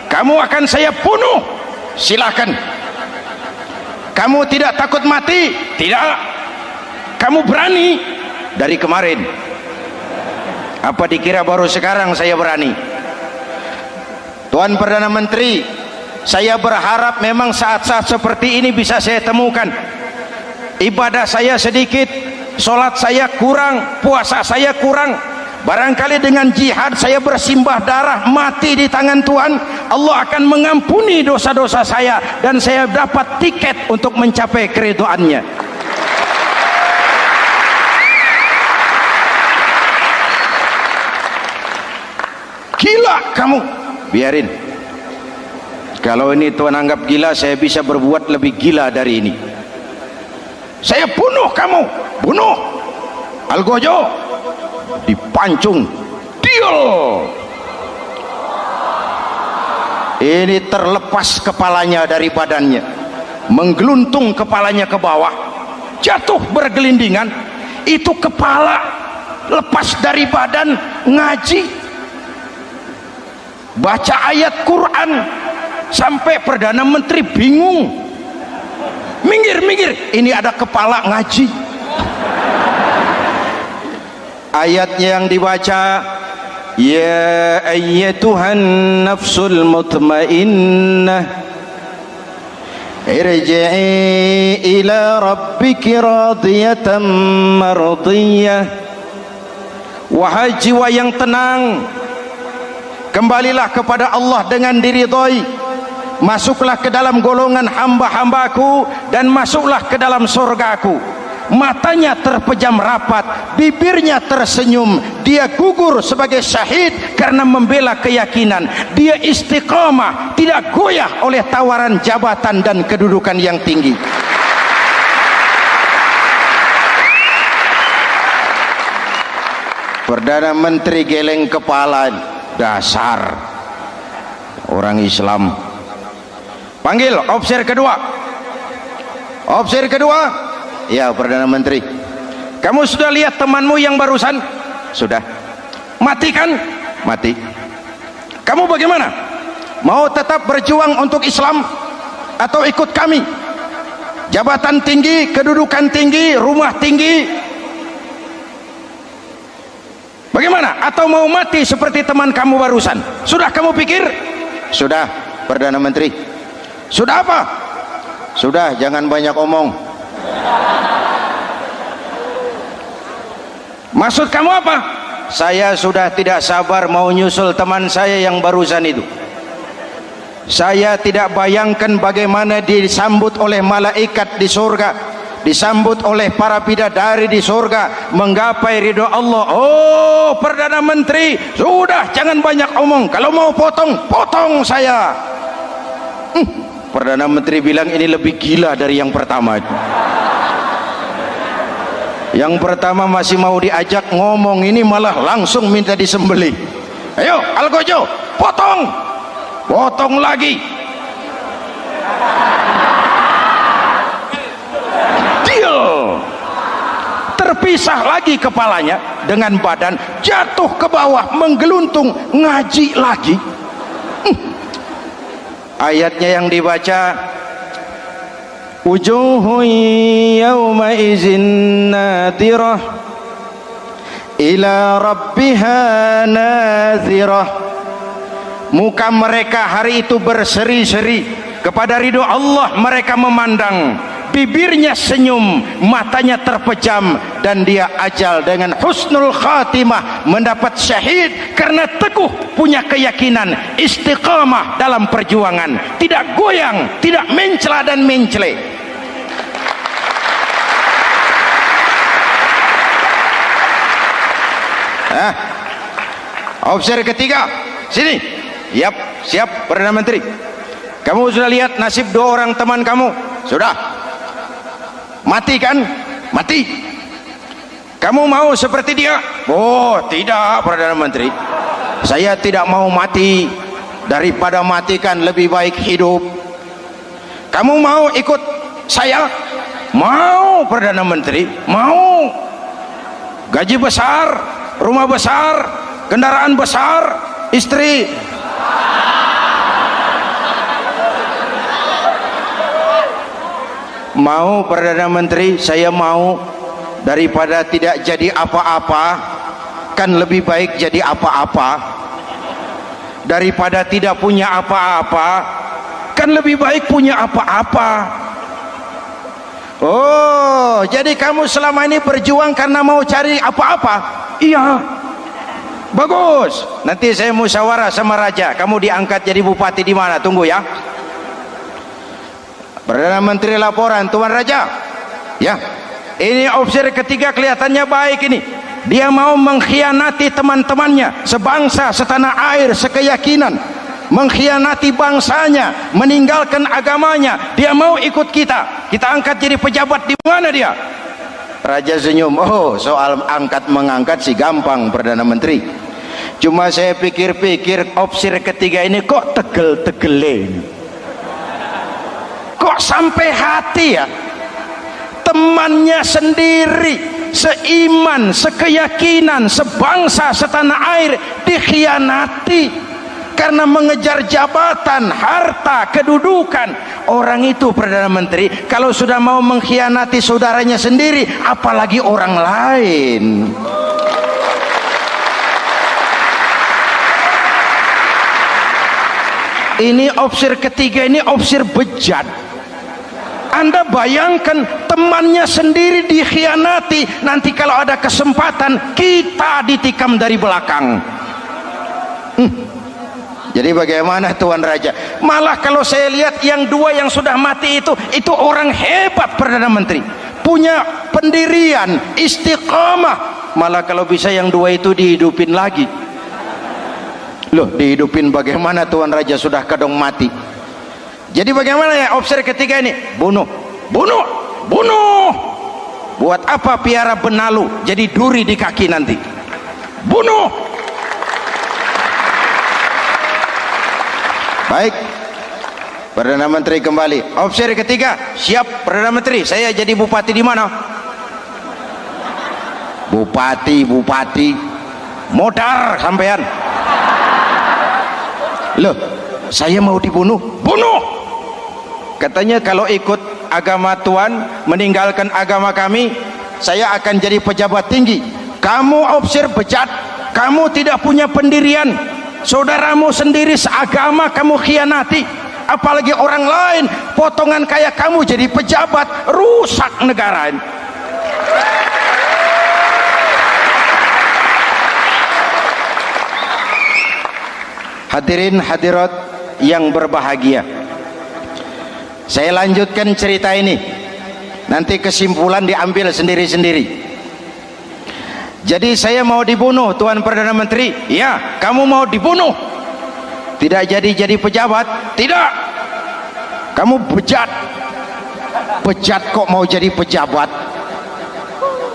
Kamu akan saya bunuh. Silakan. Kamu tidak takut mati? Tidak. Kamu berani? Dari kemarin. Apa dikira baru sekarang saya berani? Tuan Perdana Menteri, saya berharap memang saat-saat seperti ini bisa saya temukan. Ibadah saya sedikit, sholat saya kurang, puasa saya kurang. Barangkali dengan jihad saya bersimbah darah, mati di tangan Tuhan, Allah akan mengampuni dosa-dosa saya dan saya dapat tiket untuk mencapai keridhaannya. Gila kamu. Biarin. Kalau ini Tuan anggap gila, saya bisa berbuat lebih gila dari ini. Saya bunuh kamu. Bunuh Algojo, dipancung, deal. Ini terlepas kepalanya dari badannya, menggeluntung kepalanya ke bawah, jatuh bergelindingan. Itu kepala lepas dari badan, ngaji, baca ayat Quran, sampai Perdana Menteri bingung. Minggir, ini ada kepala ngaji. Ayatnya yang dibaca, ya ayyatuhan nafsul mutmainnah irji'i ila rabbiki radiyatan mardiyah. Wahai jiwa yang tenang, kembalilah kepada Allah dengan diridhoi, masuklah ke dalam golongan hamba-hambaku dan masuklah ke dalam surgaku. Matanya terpejam rapat, bibirnya tersenyum, dia gugur sebagai syahid karena membela keyakinan. Dia istiqamah, tidak goyah oleh tawaran jabatan dan kedudukan yang tinggi. Perdana Menteri geleng kepala. Dasar orang Islam. Panggil officer kedua. Officer kedua. Ya, Perdana Menteri. Kamu sudah lihat temanmu yang barusan? Sudah. Mati kan? Mati. Kamu bagaimana? Mau tetap berjuang untuk Islam atau ikut kami? Jabatan tinggi, kedudukan tinggi, rumah tinggi, bagaimana? Atau mau mati seperti teman kamu barusan? Sudah kamu pikir? Sudah, Perdana Menteri. Sudah apa? Sudah, jangan banyak omong. Maksud kamu apa? Saya sudah tidak sabar mau nyusul teman saya yang barusan itu. Saya tidak bayangkan bagaimana disambut oleh malaikat di surga, disambut oleh para bidadari di surga, menggapai ridho Allah. Oh, Perdana Menteri, sudah jangan banyak omong. Kalau mau potong, potong saya. Perdana Menteri bilang ini lebih gila dari yang pertama. Yang pertama masih mau diajak ngomong, ini malah langsung minta disembelih. Ayo Algojo, potong. potong lagi, deal, terpisah lagi kepalanya dengan badan, jatuh ke bawah, menggeluntung, ngaji lagi. Ayatnya yang dibaca, wujuhun yawma izin nadirah ila rabbiha nazirah. Muka mereka hari itu berseri-seri kepada ridho Allah. Mereka memandang, bibirnya senyum, matanya terpejam, dan dia ajal dengan husnul khatimah, mendapat syahid karena teguh punya keyakinan, istiqamah dalam perjuangan, tidak goyang, tidak mencela dan mencele. Opsi ketiga, sini. Siap Perdana Menteri. Kamu sudah lihat nasib 2 orang teman kamu? Sudah. Mati kan? Mati. Kamu mau seperti dia? Oh tidak, Perdana Menteri. Saya tidak mau mati. Daripada mati kan lebih baik hidup. Kamu mau ikut saya? Mau, Perdana Menteri. Mau. Gaji besar, rumah besar, kendaraan besar, istri. Mau, Perdana Menteri, saya mau. Daripada tidak jadi apa-apa, kan lebih baik jadi apa-apa. Daripada tidak punya apa-apa, kan lebih baik punya apa-apa. Oh, jadi kamu selama ini berjuang karena mau cari apa-apa? Iya. Bagus. Nanti saya musyawarah sama raja. Kamu diangkat jadi bupati di mana? Tunggu ya. Perdana Menteri laporan, Tuan Raja. Ya, ini opsi ketiga kelihatannya baik ini. Dia mau mengkhianati teman-temannya, sebangsa, setanah air, sekeyakinan, mengkhianati bangsanya, meninggalkan agamanya. Dia mau ikut kita. Kita angkat jadi pejabat. Di mana dia? Raja senyum. Oh, soal angkat mengangkat sih gampang, Perdana Menteri. Cuma saya pikir-pikir opsi ketiga ini kok tegel-tegelin. Kok sampai hati ya? Temannya sendiri, seiman, sekeyakinan, sebangsa, setanah air dikhianati karena mengejar jabatan, harta, kedudukan. Orang itu, Perdana Menteri, kalau sudah mau mengkhianati saudaranya sendiri, apalagi orang lain. Ini opsi ketiga, ini opsi bejat. Anda bayangkan temannya sendiri dikhianati, nanti kalau ada kesempatan kita ditikam dari belakang. Jadi bagaimana Tuan Raja? Malah kalau saya lihat yang 2 yang sudah mati itu orang hebat, Perdana Menteri, punya pendirian, istiqamah. Malah kalau bisa yang 2 itu dihidupin lagi. Loh, dihidupin bagaimana Tuan Raja, sudah kadang mati. Jadi bagaimana ya opsi ketiga ini? Bunuh. Buat apa piara benalu jadi duri di kaki nanti? Bunuh. Baik, Perdana Menteri kembali. Opsi ketiga, siap Perdana Menteri. Saya jadi bupati di mana? Bupati modar sampean. Loh, saya mau dibunuh. Bunuh. Katanya kalau ikut agama Tuan, meninggalkan agama kami, saya akan jadi pejabat tinggi. Kamu opsi bejat, kamu tidak punya pendirian, saudaramu sendiri seagama kamu khianati, apalagi orang lain, potongan kayak kamu jadi pejabat, rusak negara ini. Hadirin hadirat yang berbahagia, saya lanjutkan cerita ini, nanti kesimpulan diambil sendiri-sendiri. Jadi saya mau dibunuh Tuan Perdana Menteri. Ya, kamu mau dibunuh. Tidak jadi pejabat? Tidak. Kamu bejat kok mau jadi pejabat.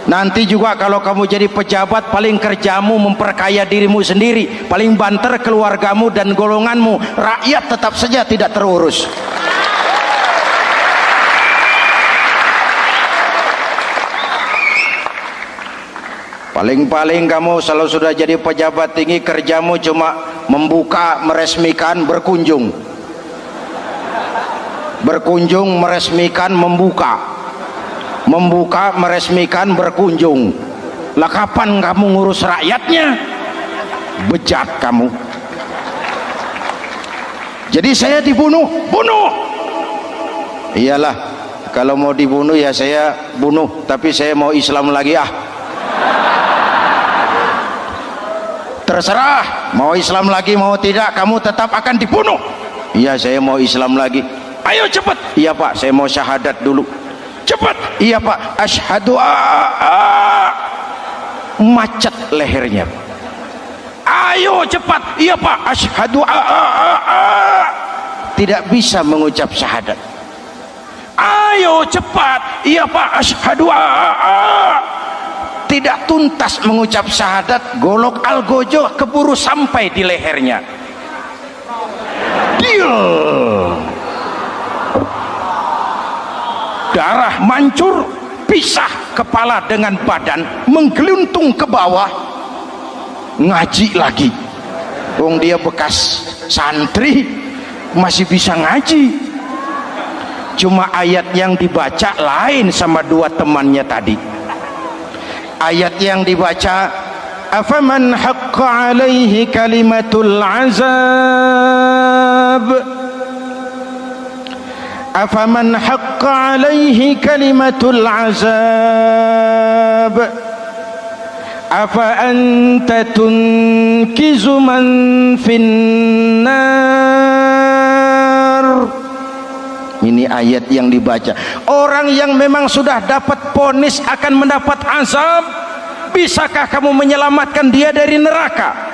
Nanti juga kalau kamu jadi pejabat, paling kerjamu memperkaya dirimu sendiri, paling banter keluargamu dan golonganmu, rakyat tetap saja tidak terurus. Paling-paling kamu kalau sudah jadi pejabat tinggi, kerjamu cuma membuka, meresmikan, berkunjung, meresmikan, membuka, meresmikan, berkunjung. Lah kapan kamu ngurus rakyatnya? Bejat kamu. Jadi saya dibunuh, bunuh. Iyalah, kalau mau dibunuh ya saya bunuh, tapi saya mau Islam lagi ah. Terserah, mau Islam lagi mau tidak, kamu tetap akan dibunuh. Iya, saya mau Islam lagi. Ayo cepat. Iya Pak, saya mau syahadat dulu. Cepat. Iya Pak, asyhadu macet lehernya. Ayo cepat. Iya Pak, asyhadu tidak bisa mengucap syahadat. Ayo cepat. Iya Pak, asyhadu tidak tuntas mengucap syahadat, golok algojo keburu sampai di lehernya. Deal. Darah mancur, pisah kepala dengan badan, menggeluntung ke bawah. Ngaji lagi. Wong dia bekas santri masih bisa ngaji. Cuma ayat yang dibaca lain sama dua temannya tadi. Ayat yang dibaca, afaman haqqa alaihi kalimatul azab, afaman haqqa alaihi kalimatul azab, afa anta tunkizu man finnar. Ini ayat yang dibaca. Orang yang memang sudah dapat vonis akan mendapat azab, bisakah kamu menyelamatkan dia dari neraka?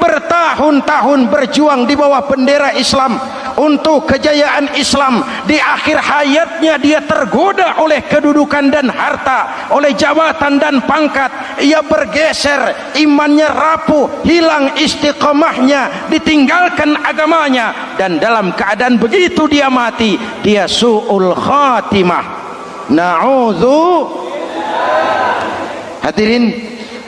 Bertahun-tahun berjuang di bawah bendera Islam untuk kejayaan Islam, di akhir hayatnya dia tergoda oleh kedudukan dan harta, oleh jabatan dan pangkat. Ia bergeser, imannya rapuh, hilang istiqomahnya, ditinggalkan agamanya, dan dalam keadaan begitu dia mati, dia su'ul khatimah. Na'udzu. Hadirin,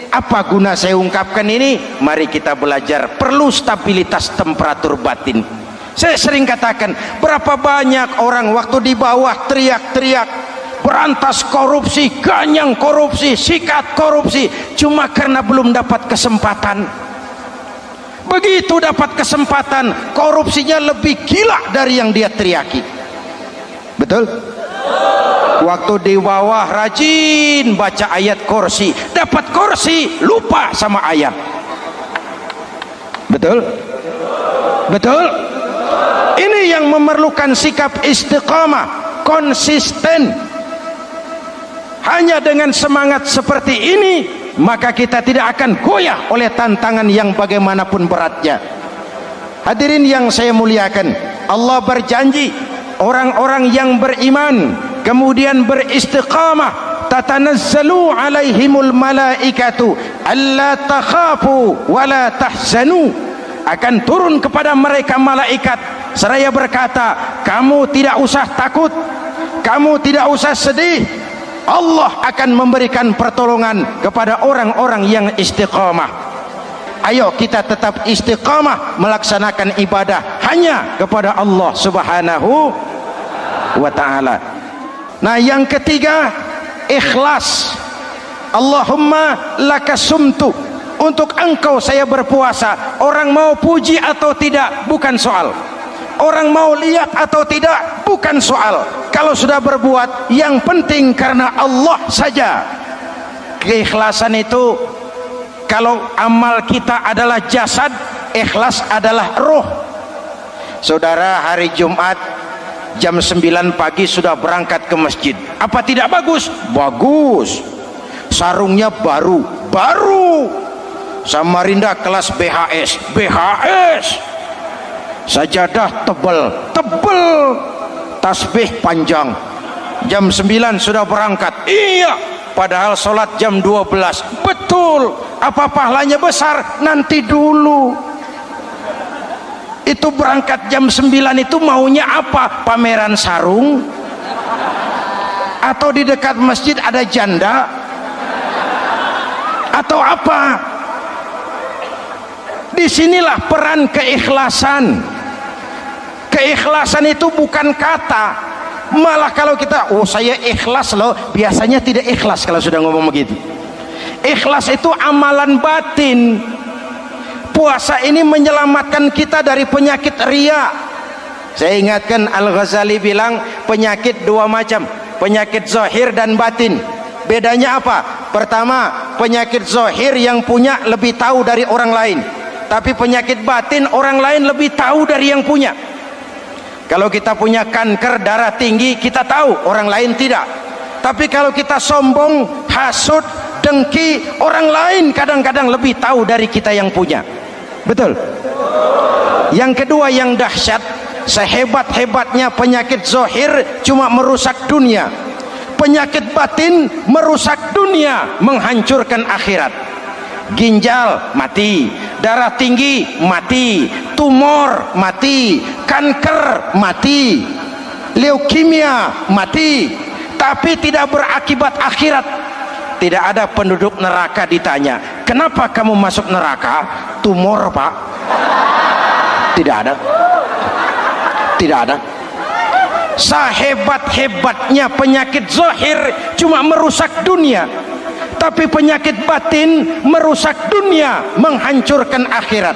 apa guna saya ungkapkan ini? Mari kita belajar, perlu stabilitas temperatur batin. Saya sering katakan, berapa banyak orang waktu di bawah teriak-teriak berantas korupsi, ganyang korupsi, sikat korupsi, cuma karena belum dapat kesempatan. Begitu dapat kesempatan, korupsinya lebih gila dari yang dia teriaki. Betul? Waktu di bawah rajin baca ayat kursi, dapat kursi lupa sama ayat. Betul? Betul? Ini yang memerlukan sikap istiqamah, konsisten. Hanya dengan semangat seperti ini, maka kita tidak akan goyah oleh tantangan yang bagaimanapun beratnya. Hadirin yang saya muliakan, Allah berjanji, orang-orang yang beriman kemudian beristiqamah, tatanazzalu alaihimul malaikatu alla takhafu wala tahzanu, akan turun kepada mereka malaikat seraya berkata, kamu tidak usah takut, kamu tidak usah sedih. Allah akan memberikan pertolongan kepada orang-orang yang istiqamah. Ayo kita tetap istiqamah melaksanakan ibadah hanya kepada Allah Subhanahu wa ta'ala. Nah, yang ketiga, ikhlas. Allahumma lakasumtu, untuk engkau saya berpuasa. Orang mau puji atau tidak bukan soal, orang mau lihat atau tidak bukan soal. Kalau sudah berbuat, yang penting karena Allah saja. Keikhlasan itu, kalau amal kita adalah jasad, ikhlas adalah roh. Saudara, hari Jumat jam 9 pagi sudah berangkat ke masjid, apa tidak bagus? Bagus. Sarungnya baru, Samarinda kelas BHS, sajadah tebal, tasbih panjang. Jam 9 sudah berangkat. Iya, padahal sholat jam 12. Betul, apa pahalanya besar? Nanti dulu. Itu berangkat jam 9 itu maunya apa? Pameran sarung? Atau di dekat masjid ada janda? Atau apa? Disinilah peran keikhlasan. Keikhlasan itu bukan kata. Malah kalau kita, oh saya ikhlas loh, biasanya tidak ikhlas kalau sudah ngomong begitu. Ikhlas itu amalan batin. Puasa ini menyelamatkan kita dari penyakit riya. Saya ingatkan Al-Ghazali bilang penyakit dua macam, penyakit zahir dan batin. Bedanya apa? Pertama, penyakit zahir yang punya lebih tahu dari orang lain, tapi penyakit batin orang lain lebih tahu dari yang punya. Kalau kita punya kanker darah tinggi, kita tahu, orang lain tidak. Tapi kalau kita sombong, hasud, dengki, orang lain kadang-kadang lebih tahu dari kita yang punya. Betul? Yang kedua yang dahsyat, sehebat-hebatnya penyakit zahir cuma merusak dunia, penyakit batin merusak dunia, menghancurkan akhirat. Ginjal mati, darah tinggi mati, tumor mati, kanker mati, leukemia mati, tapi tidak berakibat akhirat. Tidak ada penduduk neraka ditanya, kenapa kamu masuk neraka? Tumor pak. Tidak ada. Tidak ada. Sehebat-hebatnya penyakit zahir cuma merusak dunia, tapi penyakit batin merusak dunia, menghancurkan akhirat.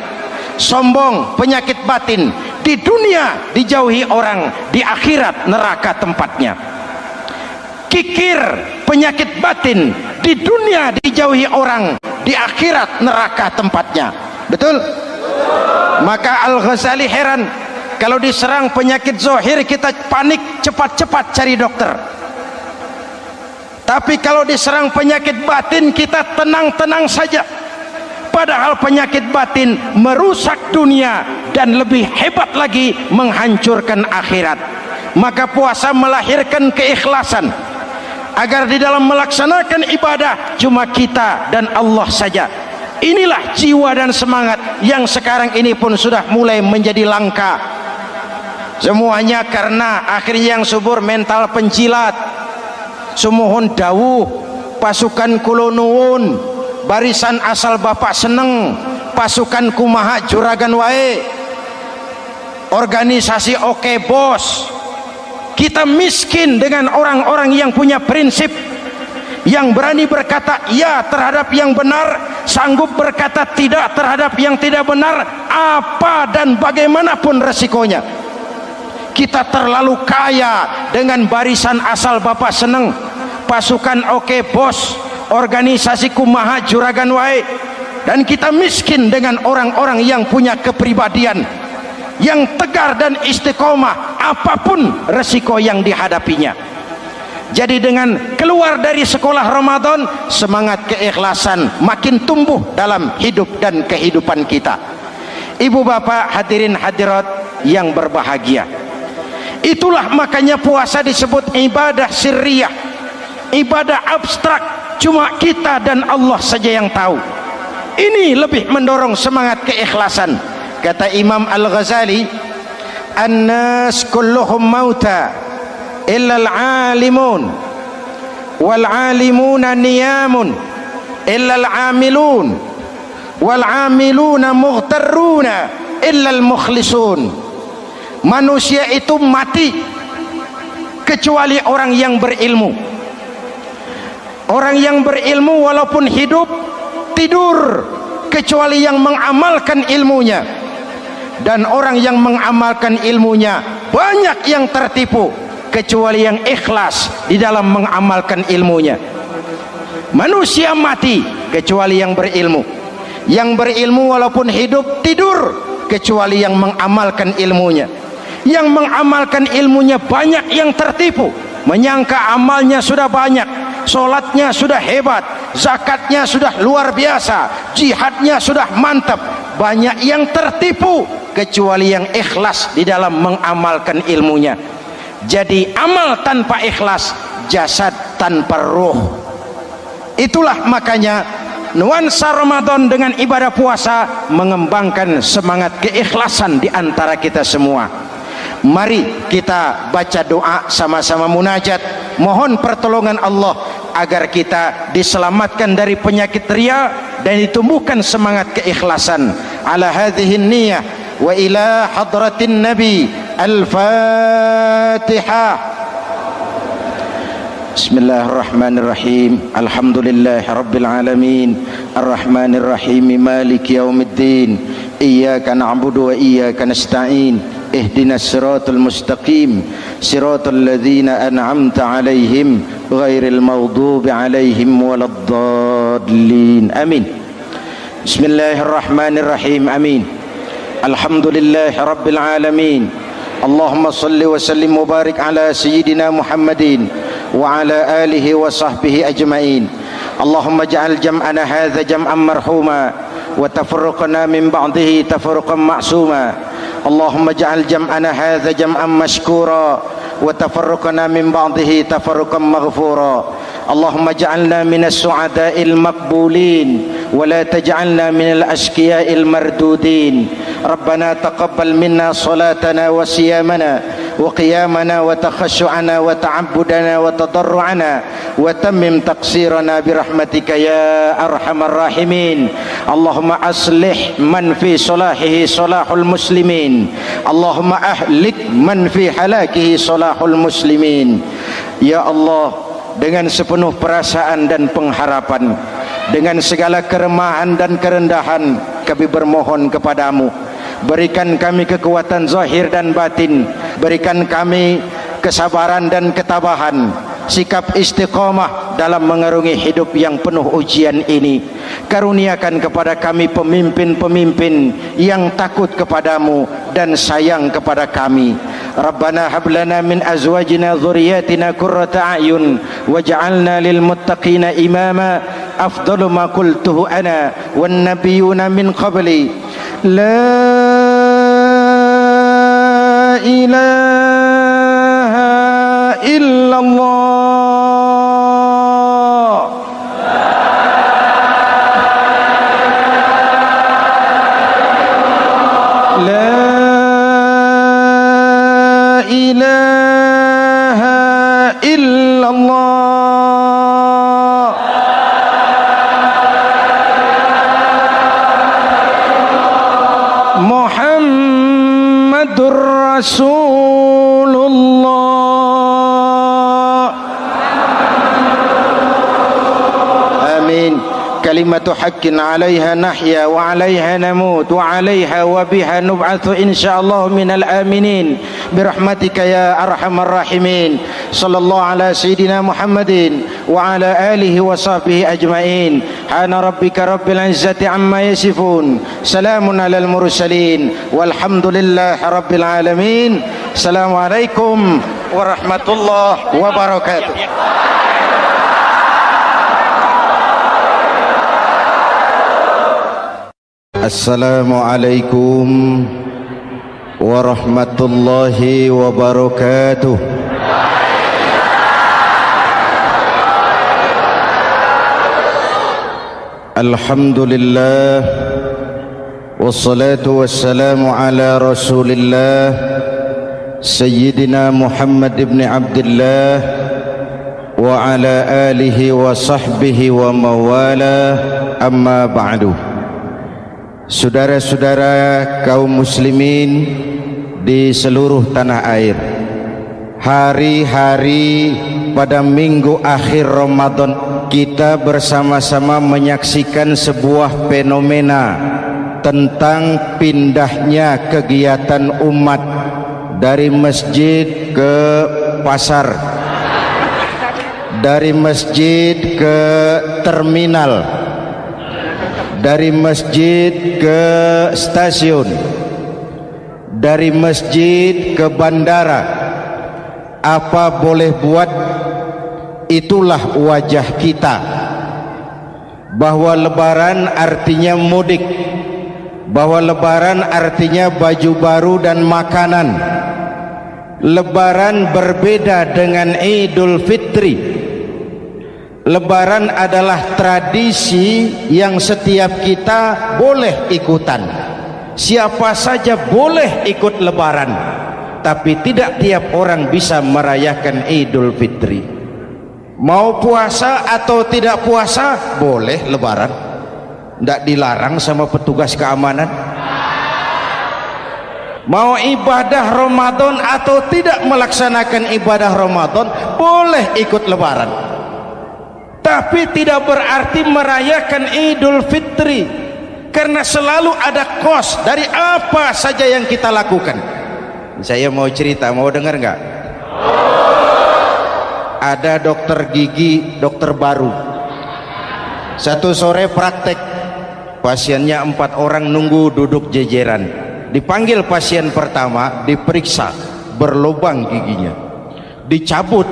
Sombong penyakit batin, di dunia dijauhi orang, di akhirat neraka tempatnya. Kikir penyakit batin, di dunia dijauhi orang, di akhirat neraka tempatnya. Betul? Maka Al-Ghazali heran, kalau diserang penyakit zahir kita panik, cepat-cepat cari dokter. Tapi kalau diserang penyakit batin kita tenang-tenang saja. Padahal penyakit batin merusak dunia dan lebih hebat lagi menghancurkan akhirat. Maka puasa melahirkan keikhlasan, agar di dalam melaksanakan ibadah cuma kita dan Allah saja. Inilah jiwa dan semangat yang sekarang ini pun sudah mulai menjadi langka. Semuanya karena akhirnya yang subur mental penjilat. Sumuhun dawuh, pasukan kulonuun, barisan asal bapak seneng, pasukan kumaha juragan wae, organisasi oke bos. Kita miskin dengan orang-orang yang punya prinsip, yang berani berkata ya terhadap yang benar, sanggup berkata tidak terhadap yang tidak benar, apa dan bagaimanapun resikonya. Kita terlalu kaya dengan barisan asal bapak seneng, pasukan oke bos, organisasi kumaha juragan wae, dan kita miskin dengan orang-orang yang punya kepribadian, yang tegar dan istiqomah apapun resiko yang dihadapinya. Jadi dengan keluar dari sekolah Ramadan, semangat keikhlasan makin tumbuh dalam hidup dan kehidupan kita. Ibu bapak hadirin hadirat yang berbahagia, itulah makanya puasa disebut ibadah sirriyah, ibadah abstrak, cuma kita dan Allah saja yang tahu. Ini lebih mendorong semangat keikhlasan. Kata Imam Al-Ghazali, an-nas kulluhum mauta illa al-alimun wal alimuna niyamun illa al-amilun wal amiluna mughtarruna illa al-mukhlisun. Manusia itu mati kecuali orang yang berilmu. Orang yang berilmu walaupun hidup tidur kecuali yang mengamalkan ilmunya. Dan orang yang mengamalkan ilmunya banyak yang tertipu kecuali yang ikhlas di dalam mengamalkan ilmunya. Manusia mati kecuali yang berilmu. Yang berilmu walaupun hidup tidur kecuali yang mengamalkan ilmunya. Yang mengamalkan ilmunya banyak yang tertipu, menyangka amalnya sudah banyak, sholatnya sudah hebat, zakatnya sudah luar biasa, jihadnya sudah mantap. Banyak yang tertipu kecuali yang ikhlas di dalam mengamalkan ilmunya. Jadi amal tanpa ikhlas, jasad tanpa ruh. Itulah makanya nuansa Ramadan dengan ibadah puasa mengembangkan semangat keikhlasan di antara kita semua. Mari kita baca doa sama-sama munajat, mohon pertolongan Allah agar kita diselamatkan dari penyakit riya dan ditumbuhkan semangat keikhlasan. Ala hadhihi niyyah wa ila hadratin nabi. Al-Fatihah. Bismillahirrahmanirrahim. Alhamdulillahi rabbil alamin. Arrahmanirrahim. Maliki yaumiddin. Iyyaka na'budu wa iyyaka nasta'in. Ihdinas siratal mustaqim. Siratal ladzina an'amta 'alaihim ghairil maghdubi 'alaihim waladdallin. Amin. Bismillahirrahmanirrahim. Amin. Alhamdulillahi rabbil alamin. Allahumma salli wa sallim mubarak ala sayyidina Muhammadin wa ala alihi wa sahbihi ajma'in. Allahumma ja'al jam'ana hadha jam'an marhuma wa tafarruqana min ba'dihi tafarruqan ma'suma. Allahumma ja'al jam'ana hadha jam'an mashkura wa tafarruqana min ba'dihi tafarruqan maghfura. Allahumma ja'alna minas su'ada'il maqbulin wa la taj'alna minal ashqiya'il mardudin. Rabbana taqabbal minna salatana wa siyamana wa qiyamana wa takhashu'ana wa ta'abbudana wa tadarru'ana wa tammim taqsirana birahmatika ya arhamar rahimin. Allahumma aslih man fi salahihi salahul muslimin. Allahumma ahlik man fi halakihi salahul muslimin. Ya Allah, dengan sepenuh perasaan dan pengharapan, dengan segala keremahan dan kerendahan, kami bermohon kepadamu, berikan kami kekuatan zahir dan batin, berikan kami kesabaran dan ketabahan, sikap istiqamah dalam mengarungi hidup yang penuh ujian ini. Karuniakan kepada kami pemimpin-pemimpin yang takut kepadamu dan sayang kepada kami. Rabbana hablana min azwajina dhurriyyatina qurrata a'yun waj'alna lil muttaqina imama. Afdalu ma qultuhu ana wan nabiyyuna min qabli. La ilaha illallah. Ilaha illallah. Muhammadur Rasulullah. Amin. Kalimatu haqqin 'alaiha nahya wa 'alaiha namut wa 'alaiha wa biha nub'atsu insyaallah minal aminin birahmatika ya arhamar rahimin. Sallallahu ala sayyidina Muhammadin wa ala alihi wa sahbihi ajma'in. Hana rabbika rabbil izzati amma yasifun. Salamun alal mursalin walhamdulillahi rabbil alamin. Assalamualaikum warahmatullahi wabarakatuh. Assalamualaikum warahmatullahi wabarakatuh. Alhamdulillah wassalatu wassalamu ala Rasulillah Sayyidina Muhammad ibn Abdullah wa ala alihi wa sahbihi wa mawala. Amma ba'du. Saudara-saudara kaum muslimin di seluruh tanah air, hari-hari pada minggu akhir Ramadan kita bersama-sama menyaksikan sebuah fenomena tentang pindahnya kegiatan umat dari masjid ke pasar, dari masjid ke terminal, dari masjid ke stasiun, dari masjid ke bandara. Apa boleh buat, itulah wajah kita. Bahwa lebaran artinya mudik, bahwa lebaran artinya baju baru dan makanan. Lebaran berbeda dengan Idul Fitri. Lebaran adalah tradisi yang setiap kita boleh ikutan. Siapa saja boleh ikut lebaran, tapi tidak tiap orang bisa merayakan Idul Fitri. Mau puasa atau tidak puasa boleh lebaran, tidak dilarang sama petugas keamanan. Mau ibadah Ramadan atau tidak melaksanakan ibadah Ramadan boleh ikut lebaran, tapi tidak berarti merayakan Idul Fitri, karena selalu ada kos dari apa saja yang kita lakukan. Saya mau cerita, mau dengar nggak? Ada dokter gigi, dokter baru, satu sore praktek, pasiennya 4 orang nunggu duduk jejeran. Dipanggil pasien pertama, diperiksa, berlubang giginya, dicabut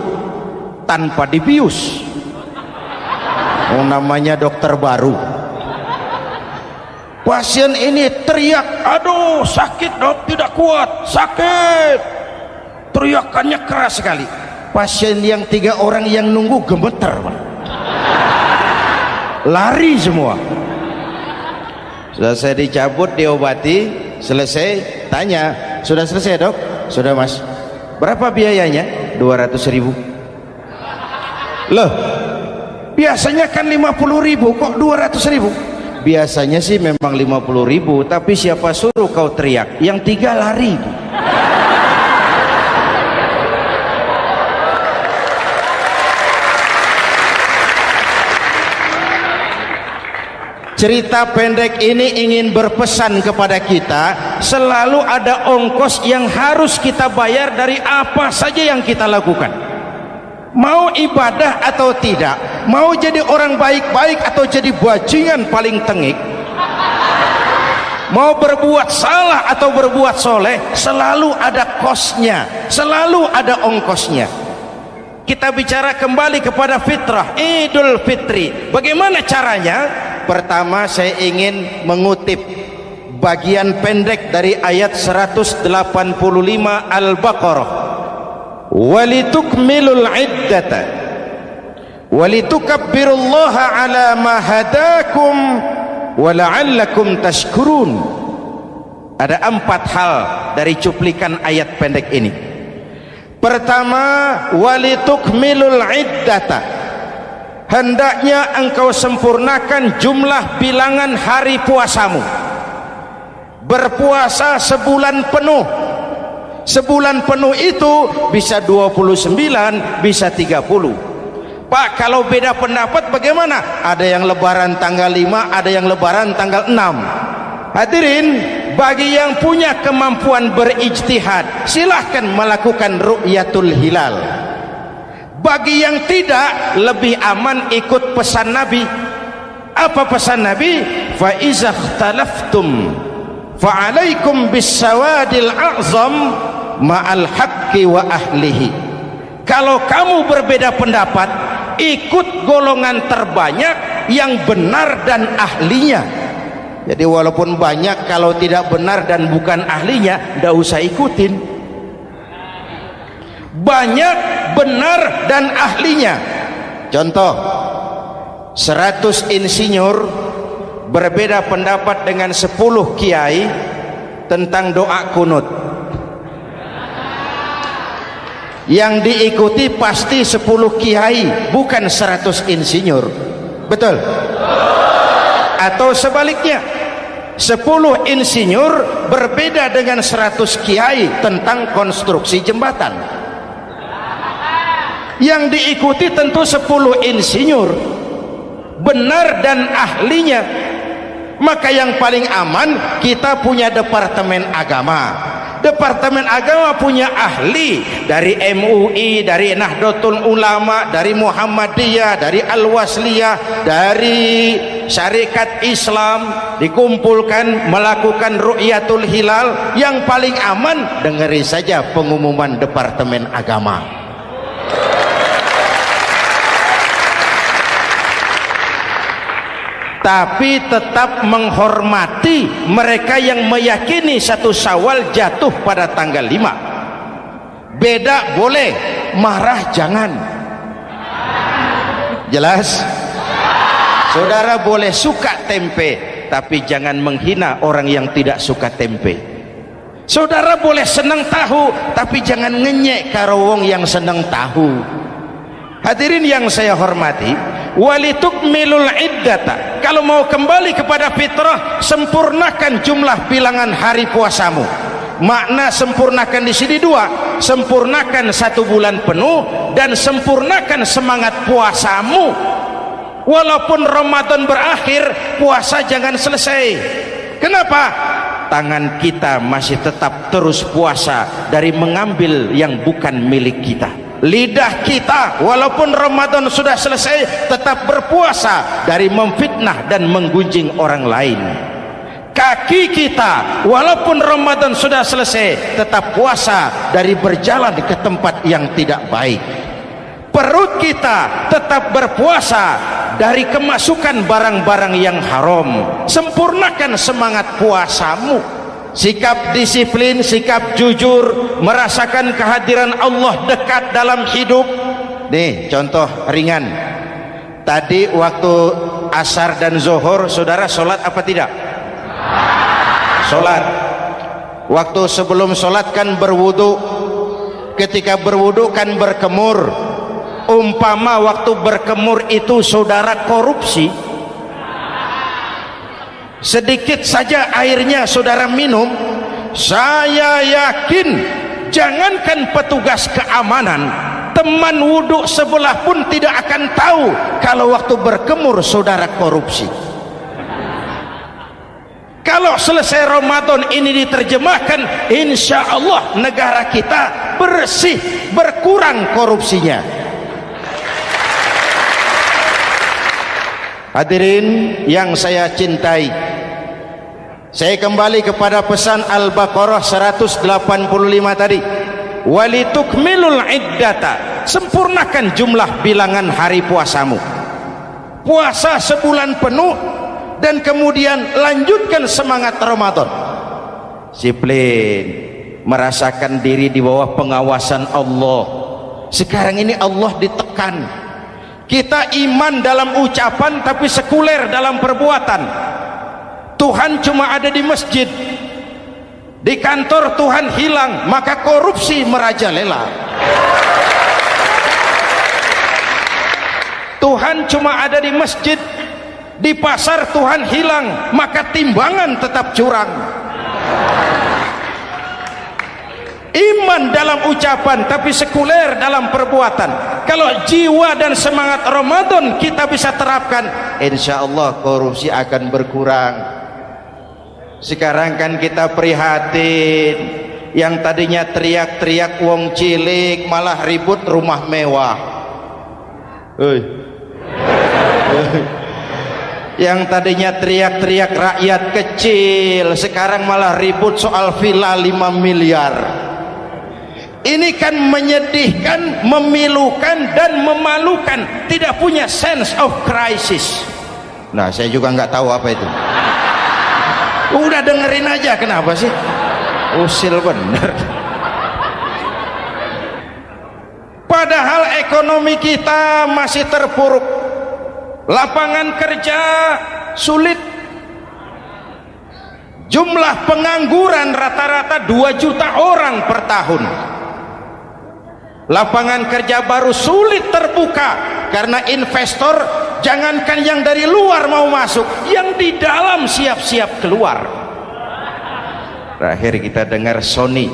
tanpa dibius. Oh, namanya dokter baru. Pasien ini teriak, aduh sakit dok, tidak kuat, sakit. Teriakannya keras sekali. Pasien yang 3 orang yang nunggu gemeter, lari semua. Selesai dicabut, diobati, selesai, tanya, sudah selesai dok? Sudah mas. Berapa biayanya? 200.000. Loh, biasanya kan 50.000, kok 200.000? Biasanya sih memang 50.000, tapi siapa suruh kau teriak? Yang 3 lari. Cerita pendek ini ingin berpesan kepada kita, selalu ada ongkos yang harus kita bayar dari apa saja yang kita lakukan. Mau ibadah atau tidak, mau jadi orang baik-baik atau jadi bajingan paling tengik, mau berbuat salah atau berbuat soleh, selalu ada kosnya, selalu ada ongkosnya. Kita bicara kembali kepada fitrah, Idul Fitri. Bagaimana caranya? Pertama, saya ingin mengutip bagian pendek dari ayat 185 Al-Baqarah. Walitukmilul iddata walitukabbirullaha ala ma hadakum wala'allakum tashkurun. Ada 4 hal dari cuplikan ayat pendek ini. Pertama, walitukmilul iddata, hendaknya engkau sempurnakan jumlah bilangan hari puasamu. Berpuasa sebulan penuh. Sebulan penuh itu bisa 29, bisa 30. Pak, kalau beda pendapat bagaimana? Ada yang lebaran tanggal 5, ada yang lebaran tanggal 6. Hadirin, bagi yang punya kemampuan berijtihad, silahkan melakukan ru'yatul hilal. Bagi yang tidak, lebih aman ikut pesan Nabi. Apa pesan Nabi? Fa iza ikhtalaftum fa alaikum bisawadil a'zam ma'al haqqi wa ahlihi. Kalau kamu berbeda pendapat, ikut golongan terbanyak yang benar dan ahlinya. Jadi walaupun banyak, kalau tidak benar dan bukan ahlinya, tidak usah ikutin. Banyak benar dan ahlinya. Contoh, 100 insinyur berbeda pendapat dengan 10 kiai tentang doa kunut. Yang diikuti pasti 10 kiai, bukan 100 insinyur. Betul? Atau sebaliknya, 10 insinyur berbeda dengan 100 kiai tentang konstruksi jembatan. Yang diikuti tentu 10 insinyur, benar dan ahlinya. Maka yang paling aman, kita punya departemen agama. Departemen agama punya ahli dari MUI, dari Nahdlatul Ulama, dari Muhammadiyah, dari Al-Wasliyah, dari Syarikat Islam, dikumpulkan melakukan ru'yatul hilal. Yang paling aman, dengerin saja pengumuman departemen agama. Tapi tetap menghormati mereka yang meyakini 1 Syawal jatuh pada tanggal 5. Beda boleh, marah jangan. Jelas? Saudara boleh suka tempe, tapi jangan menghina orang yang tidak suka tempe. Saudara boleh senang tahu, tapi jangan ngenyek karo wong yang senang tahu. Hadirin yang saya hormati, walitukmilul iddata, kalau mau kembali kepada fitrah, sempurnakan jumlah bilangan hari puasamu. Makna sempurnakan di sini dua, sempurnakan 1 bulan penuh dan sempurnakan semangat puasamu. Walaupun Ramadan berakhir, puasa jangan selesai. Kenapa? Tangan kita masih tetap terus puasa dari mengambil yang bukan milik kita. Lidah kita walaupun Ramadan sudah selesai tetap berpuasa dari memfitnah dan menggunjing orang lain. Kaki kita walaupun Ramadan sudah selesai tetap puasa dari berjalan ke tempat yang tidak baik. Perut kita tetap berpuasa dari kemasukan barang-barang yang haram. Sempurnakan semangat puasamu. Sikap disiplin, sikap jujur, merasakan kehadiran Allah dekat dalam hidup. Nih contoh ringan. Tadi waktu asar dan zuhur saudara sholat apa tidak? Sholat. Waktu sebelum sholat kan berwudu. Ketika berwudu kan berkemur. Umpama waktu berkemur itu saudara korupsi, sedikit saja airnya saudara minum, saya yakin jangankan petugas keamanan, teman wudhu sebelah pun tidak akan tahu kalau waktu berkemur saudara korupsi. Kalau selesai Ramadan ini diterjemahkan, insya Allah negara kita bersih, berkurang korupsinya. Hadirin yang saya cintai, saya kembali kepada pesan Al-Baqarah 185 tadi. Walitukmilul iddata, sempurnakan jumlah bilangan hari puasamu. Puasa sebulan penuh dan kemudian lanjutkan semangat Ramadan. Disiplin, merasakan diri di bawah pengawasan Allah. Sekarang ini Allah ditekan. Kita iman dalam ucapan tapi sekuler dalam perbuatan. Tuhan cuma ada di masjid, di kantor Tuhan hilang, maka korupsi merajalela. Tuhan cuma ada di masjid, di pasar Tuhan hilang, maka timbangan tetap curang. Iman dalam ucapan tapi sekuler dalam perbuatan. Kalau jiwa dan semangat Ramadan kita bisa terapkan, insya Allah korupsi akan berkurang. Sekarang kan kita prihatin, yang tadinya teriak-teriak wong cilik malah ribut rumah mewah. Yang tadinya teriak-teriak rakyat kecil sekarang malah ribut soal villa 5 miliar. Ini kan menyedihkan, memilukan dan memalukan. Tidak punya sense of crisis. Nah, saya juga nggak tahu apa itu. Udah dengerin aja, kenapa sih? Usil bener. Padahal ekonomi kita masih terpuruk. Lapangan kerja sulit. Jumlah pengangguran rata-rata 2 juta orang per tahun. Lapangan kerja baru sulit terbuka karena investor jangankan yang dari luar mau masuk, yang di dalam siap-siap keluar. Terakhir kita dengar Sony,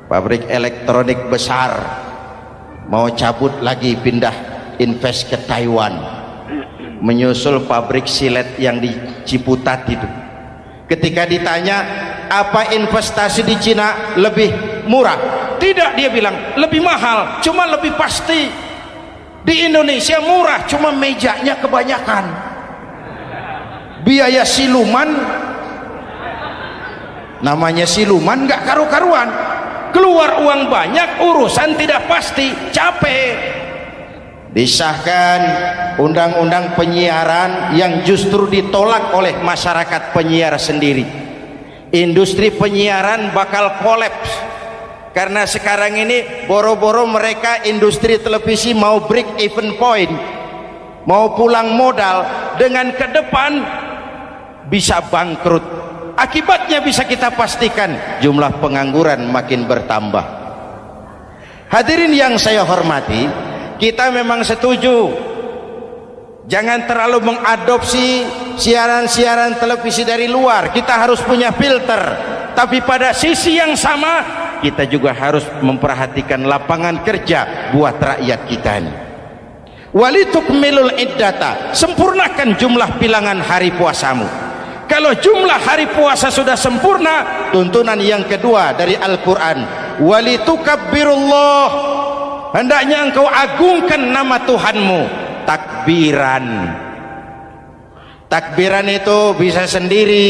pabrik elektronik besar, mau cabut lagi pindah invest ke Taiwan, menyusul pabrik silet yang di Ciputat itu. Ketika ditanya apa investasi di Cina lebih murah, tidak, dia bilang lebih mahal, cuma lebih pasti. Di Indonesia murah, cuma mejanya kebanyakan. Biaya siluman, namanya siluman nggak karu-karuan. Keluar uang banyak, urusan tidak pasti, capek. Disahkan undang-undang penyiaran yang justru ditolak oleh masyarakat penyiar sendiri. Industri penyiaran bakal kolaps. Karena sekarang ini boro-boro mereka industri televisi mau break even point. mau pulang modal, dengan ke depan bisa bangkrut. Akibatnya bisa kita pastikan, jumlah pengangguran makin bertambah. Hadirin yang saya hormati, kita memang setuju jangan terlalu mengadopsi siaran-siaran televisi dari luar. Kita harus punya filter, tapi pada sisi yang sama kita juga harus memperhatikan lapangan kerja buat rakyat kita ini. Walitukmilul iddata, sempurnakan jumlah bilangan hari puasamu. Kalau jumlah hari puasa sudah sempurna, tuntunan yang kedua dari Al-Quran, walitukabbirullah, hendaknya engkau agungkan nama Tuhanmu. Takbiran. Takbiran itu bisa sendiri,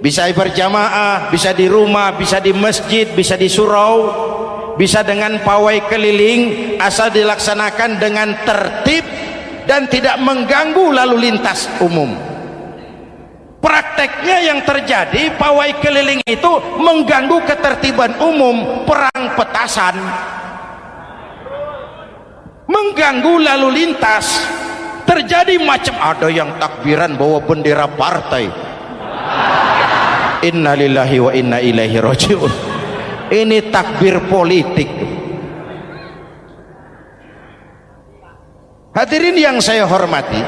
bisa berjamaah, bisa di rumah, bisa di masjid, bisa di surau, bisa dengan pawai keliling, asal dilaksanakan dengan tertib dan tidak mengganggu lalu lintas umum. Prakteknya yang terjadi, pawai keliling itu mengganggu ketertiban umum, perang petasan, mengganggu lalu lintas. Terjadi macam, ada yang takbiran bawa bendera partai. Innalillahi wa inna ilaihi rajiun. Ini takbir politik. Hadirin yang saya hormati,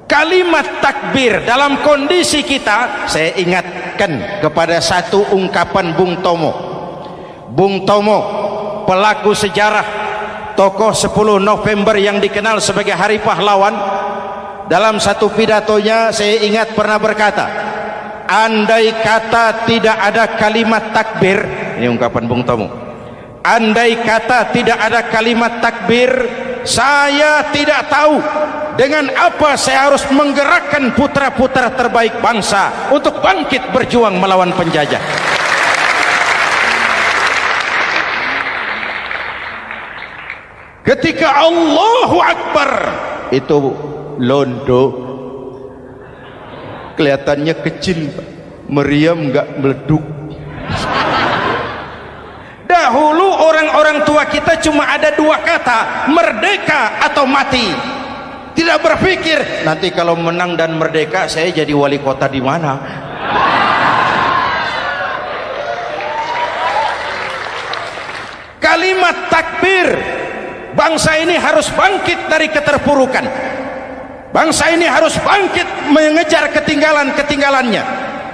kalimat takbir dalam kondisi kita, saya ingatkan kepada satu ungkapan Bung Tomo. Bung Tomo, pelaku sejarah, tokoh 10 November yang dikenal sebagai Hari Pahlawan, dalam satu pidatonya saya ingat pernah berkata, andai kata tidak ada kalimat takbir, ini ungkapan Bung Tomo, andai kata tidak ada kalimat takbir, saya tidak tahu dengan apa saya harus menggerakkan putra-putra terbaik bangsa untuk bangkit berjuang melawan penjajah. Ketika Allahu Akbar, itu londo kelihatannya kecil, meriam nggak meleduk. Dahulu orang-orang tua kita cuma ada dua kata, merdeka atau mati. Tidak berpikir nanti kalau menang dan merdeka saya jadi wali kota di mana. Kalimat takbir, bangsa ini harus bangkit dari keterpurukan. Bangsa ini harus bangkit mengejar ketinggalan-ketinggalannya.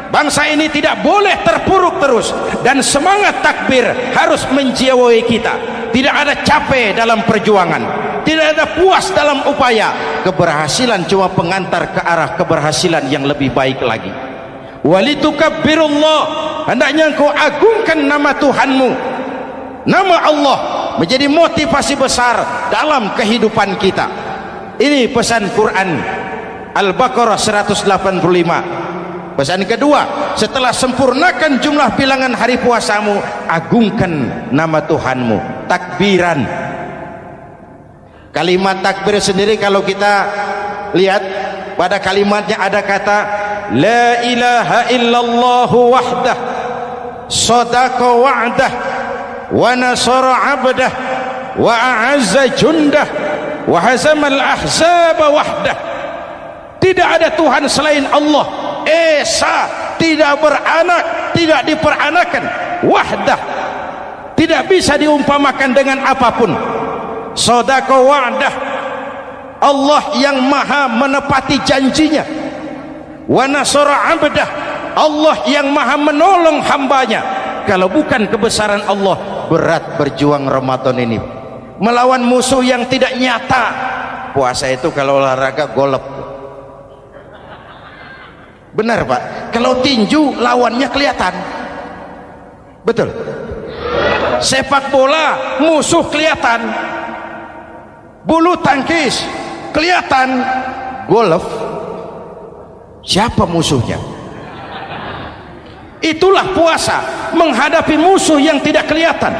Bangsa ini tidak boleh terpuruk terus, dan semangat takbir harus menjiwai kita. Tidak ada capek dalam perjuangan, tidak ada puas dalam upaya. Keberhasilan cuma pengantar ke arah keberhasilan yang lebih baik lagi. Walitukabbirullah, hendaknya engkau agungkan nama Tuhanmu. Nama Allah menjadi motivasi besar dalam kehidupan kita. Ini pesan Quran Al-Baqarah 185. Pesan kedua, setelah sempurnakan jumlah bilangan hari puasamu, agungkan nama Tuhanmu. Takbiran. Kalimat takbir sendiri kalau kita lihat pada kalimatnya ada kata la ilaha illallah wahdah sadaqa wa'dah wa nasara 'abdah wa a'azza jundah wa hazamal ahzaba wahdah. Tidak ada Tuhan selain Allah, esa, tidak beranak, tidak diperanakan, wahdah, tidak bisa diumpamakan dengan apapun. Sadaqa wa'dah, Allah yang maha menepati janjinya. Wa nasara 'abdah, Allah yang maha menolong hambanya. Kalau bukan kebesaran Allah, berat berjuang Ramadan ini melawan musuh yang tidak nyata. Puasa itu kalau olahraga golep. Benar Pak, kalau tinju lawannya kelihatan. Betul. Sepak bola musuh kelihatan, bulu tangkis kelihatan, golf siapa musuhnya? Itulah puasa, menghadapi musuh yang tidak kelihatan.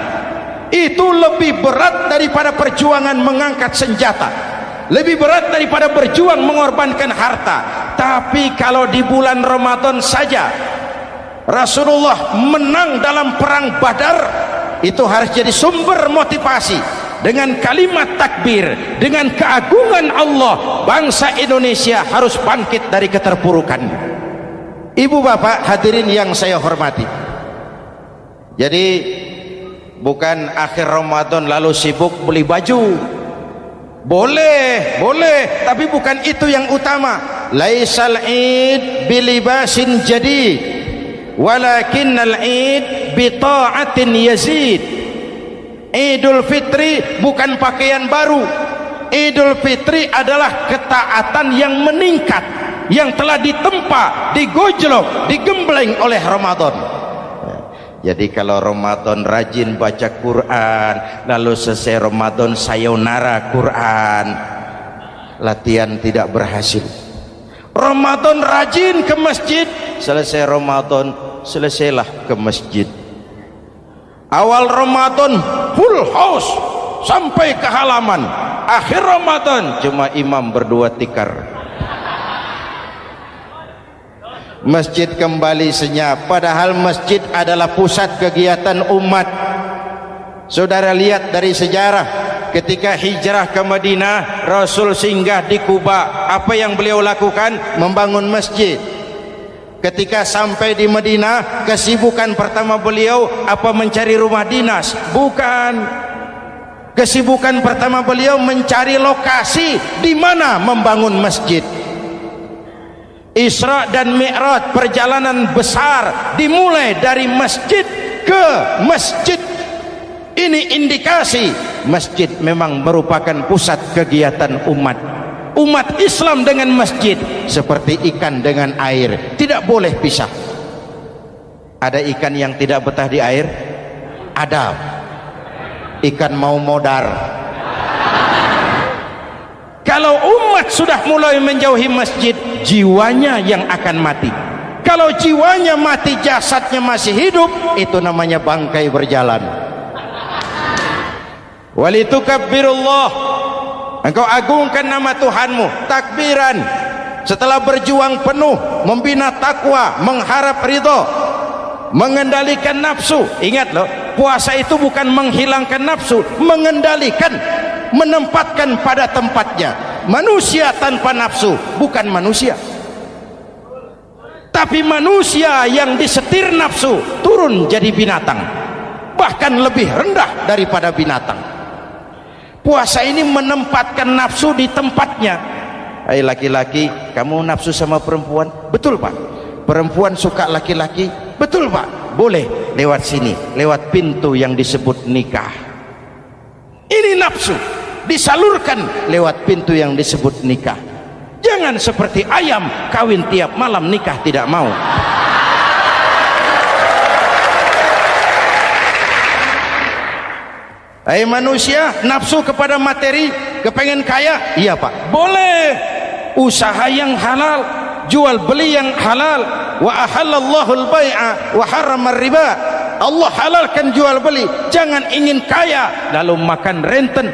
Itu lebih berat daripada perjuangan mengangkat senjata, lebih berat daripada berjuang mengorbankan harta. Tapi kalau di bulan Ramadan saja Rasulullah menang dalam perang Badar, itu harus jadi sumber motivasi dengan kalimat takbir, dengan keagungan Allah, bangsa Indonesia harus bangkit dari keterpurukan. Ibu bapak hadirin yang saya hormati, jadi bukan akhir Ramadan lalu sibuk beli baju. Boleh, tapi bukan itu yang utama. Laisal id bilibasin jadid, walakinnal id bita'atin yazid. Idul Fitri bukan pakaian baru. Idul Fitri adalah ketaatan yang meningkat, yang telah ditempa, digojlok, digembleng oleh Ramadan. Jadi kalau Ramadan rajin baca Quran, lalu selesai Ramadan sayonara Quran, latihan tidak berhasil. Ramadan rajin ke masjid, selesai Ramadan selesailah ke masjid. Awal Ramadan full house sampai ke halaman, akhir Ramadan cuma imam berdua tikar. Masjid kembali senyap, padahal masjid adalah pusat kegiatan umat. Saudara lihat dari sejarah, ketika hijrah ke Madinah, Rasul singgah di Kuba. Apa yang beliau lakukan? Membangun masjid. Ketika sampai di Madinah, kesibukan pertama beliau apa? Mencari rumah dinas? Bukan. Kesibukan pertama beliau mencari lokasi di mana membangun masjid. Isra dan Mi'raj, perjalanan besar dimulai dari masjid ke masjid. Ini indikasi masjid memang merupakan pusat kegiatan umat. Umat Islam dengan masjid seperti ikan dengan air, tidak boleh pisah. Ada ikan yang tidak betah di air? Ada. Ikan mau modar. Kalau umat sudah mulai menjauhi masjid, jiwanya yang akan mati. Kalau jiwanya mati, jasadnya masih hidup, itu namanya bangkai berjalan. Walitukabbirullah, engkau agungkan nama Tuhanmu. Takbiran, setelah berjuang penuh membina takwa, mengharap ridho, mengendalikan nafsu. Ingat loh, puasa itu bukan menghilangkan nafsu, mengendalikan, menempatkan pada tempatnya. Manusia tanpa nafsu bukan manusia, tapi manusia yang disetir nafsu turun jadi binatang, bahkan lebih rendah daripada binatang. Puasa ini menempatkan nafsu di tempatnya. Hai laki-laki, kamu nafsu sama perempuan? Betul pak. Perempuan suka laki-laki? Betul pak. Boleh lewat sini, lewat pintu yang disebut nikah. Ini nafsu disalurkan lewat pintu yang disebut nikah. Jangan seperti ayam kawin tiap malam, nikah tidak mau. Hai manusia, nafsu kepada materi, kepengen kaya? Iya pak, boleh. Usaha yang halal, jual beli yang halal. Wa ahallallahu al-bai'a wa harrama riba. Allah halalkan jual beli. Jangan ingin kaya lalu makan renten,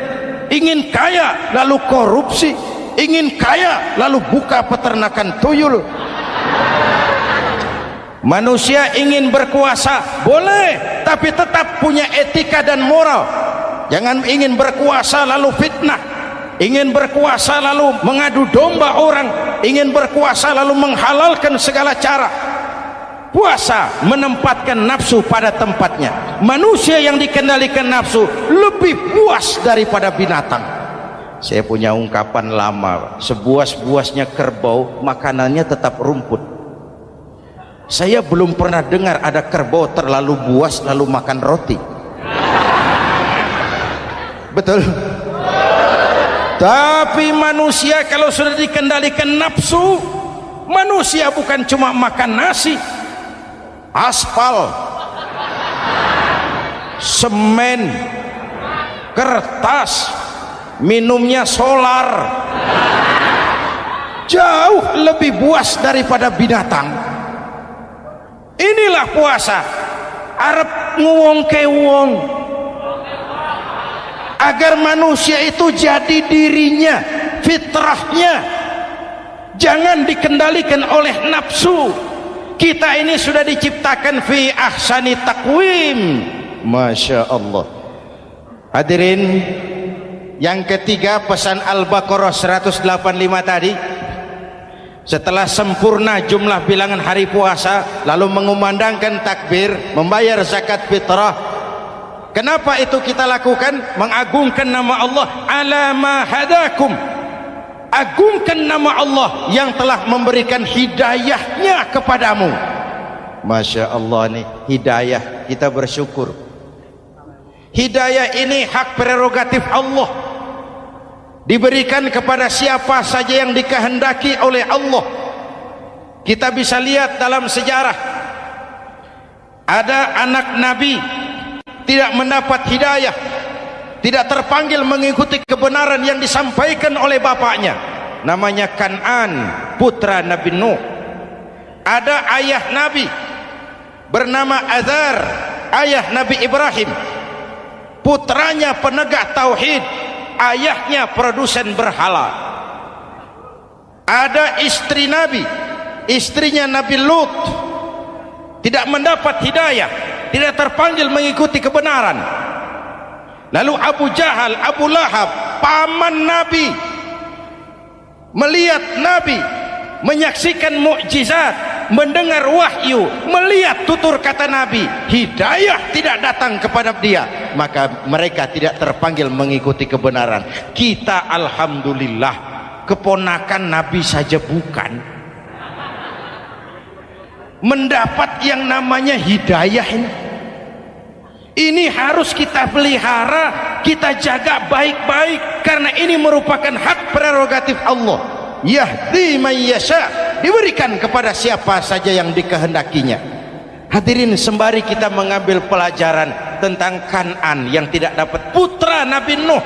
ingin kaya lalu korupsi, ingin kaya lalu buka peternakan tuyul. Manusia ingin berkuasa, boleh, tapi tetap punya etika dan moral. Jangan ingin berkuasa lalu fitnah, ingin berkuasa lalu mengadu domba orang, ingin berkuasa lalu menghalalkan segala cara. Puasa menempatkan nafsu pada tempatnya. Manusia yang dikendalikan nafsu lebih puas daripada binatang. Saya punya ungkapan lama, sebuas-buasnya kerbau makanannya tetap rumput. Saya belum pernah dengar ada kerbau terlalu buas lalu makan roti. Betul? Tapi manusia kalau sudah dikendalikan nafsu, manusia bukan cuma makan nasi, aspal, semen, kertas, minumnya solar, jauh lebih buas daripada binatang. Inilah puasa. Arep nguwong kewong, agar manusia itu jadi dirinya, fitrahnya, jangan dikendalikan oleh nafsu. Kita ini sudah diciptakan fi ahsani taqwim. Masya Allah. Hadirin Yang ketiga, pesan Al-Baqarah 185 tadi, setelah sempurna jumlah bilangan hari puasa, lalu mengumandangkan takbir, membayar zakat fitrah. Kenapa itu kita lakukan? Mengagungkan nama Allah, ala ma hadakum, agungkan nama Allah yang telah memberikan hidayahnya kepadamu. Masya Allah nih, hidayah, kita bersyukur. Hidayah ini hak prerogatif Allah, diberikan kepada siapa saja yang dikehendaki oleh Allah. Kita bisa lihat dalam sejarah, ada anak Nabi tidak mendapat hidayah, tidak terpanggil mengikuti kebenaran yang disampaikan oleh bapaknya, namanya Kan'an, putra Nabi Nuh. Ada ayah Nabi bernama Azar, ayah Nabi Ibrahim, putranya penegak tauhid, ayahnya produsen berhala. Ada istri Nabi, istrinya Nabi Lut, tidak mendapat hidayah, tidak terpanggil mengikuti kebenaran. Lalu Abu Jahal, Abu Lahab, paman Nabi, melihat Nabi, menyaksikan mukjizat, mendengar wahyu, melihat tutur kata Nabi, hidayah tidak datang kepada dia, maka mereka tidak terpanggil mengikuti kebenaran. Kita alhamdulillah keponakan Nabi saja bukan, mendapat yang namanya hidayah ini. Ini harus kita pelihara, kita jaga baik-baik, karena ini merupakan hak prerogatif Allah. Yahdi man yasha, diberikan kepada siapa saja yang dikehendakinya. Hadirin, sembari kita mengambil pelajaran tentang Kan'an yang tidak dapat, putra Nabi Nuh.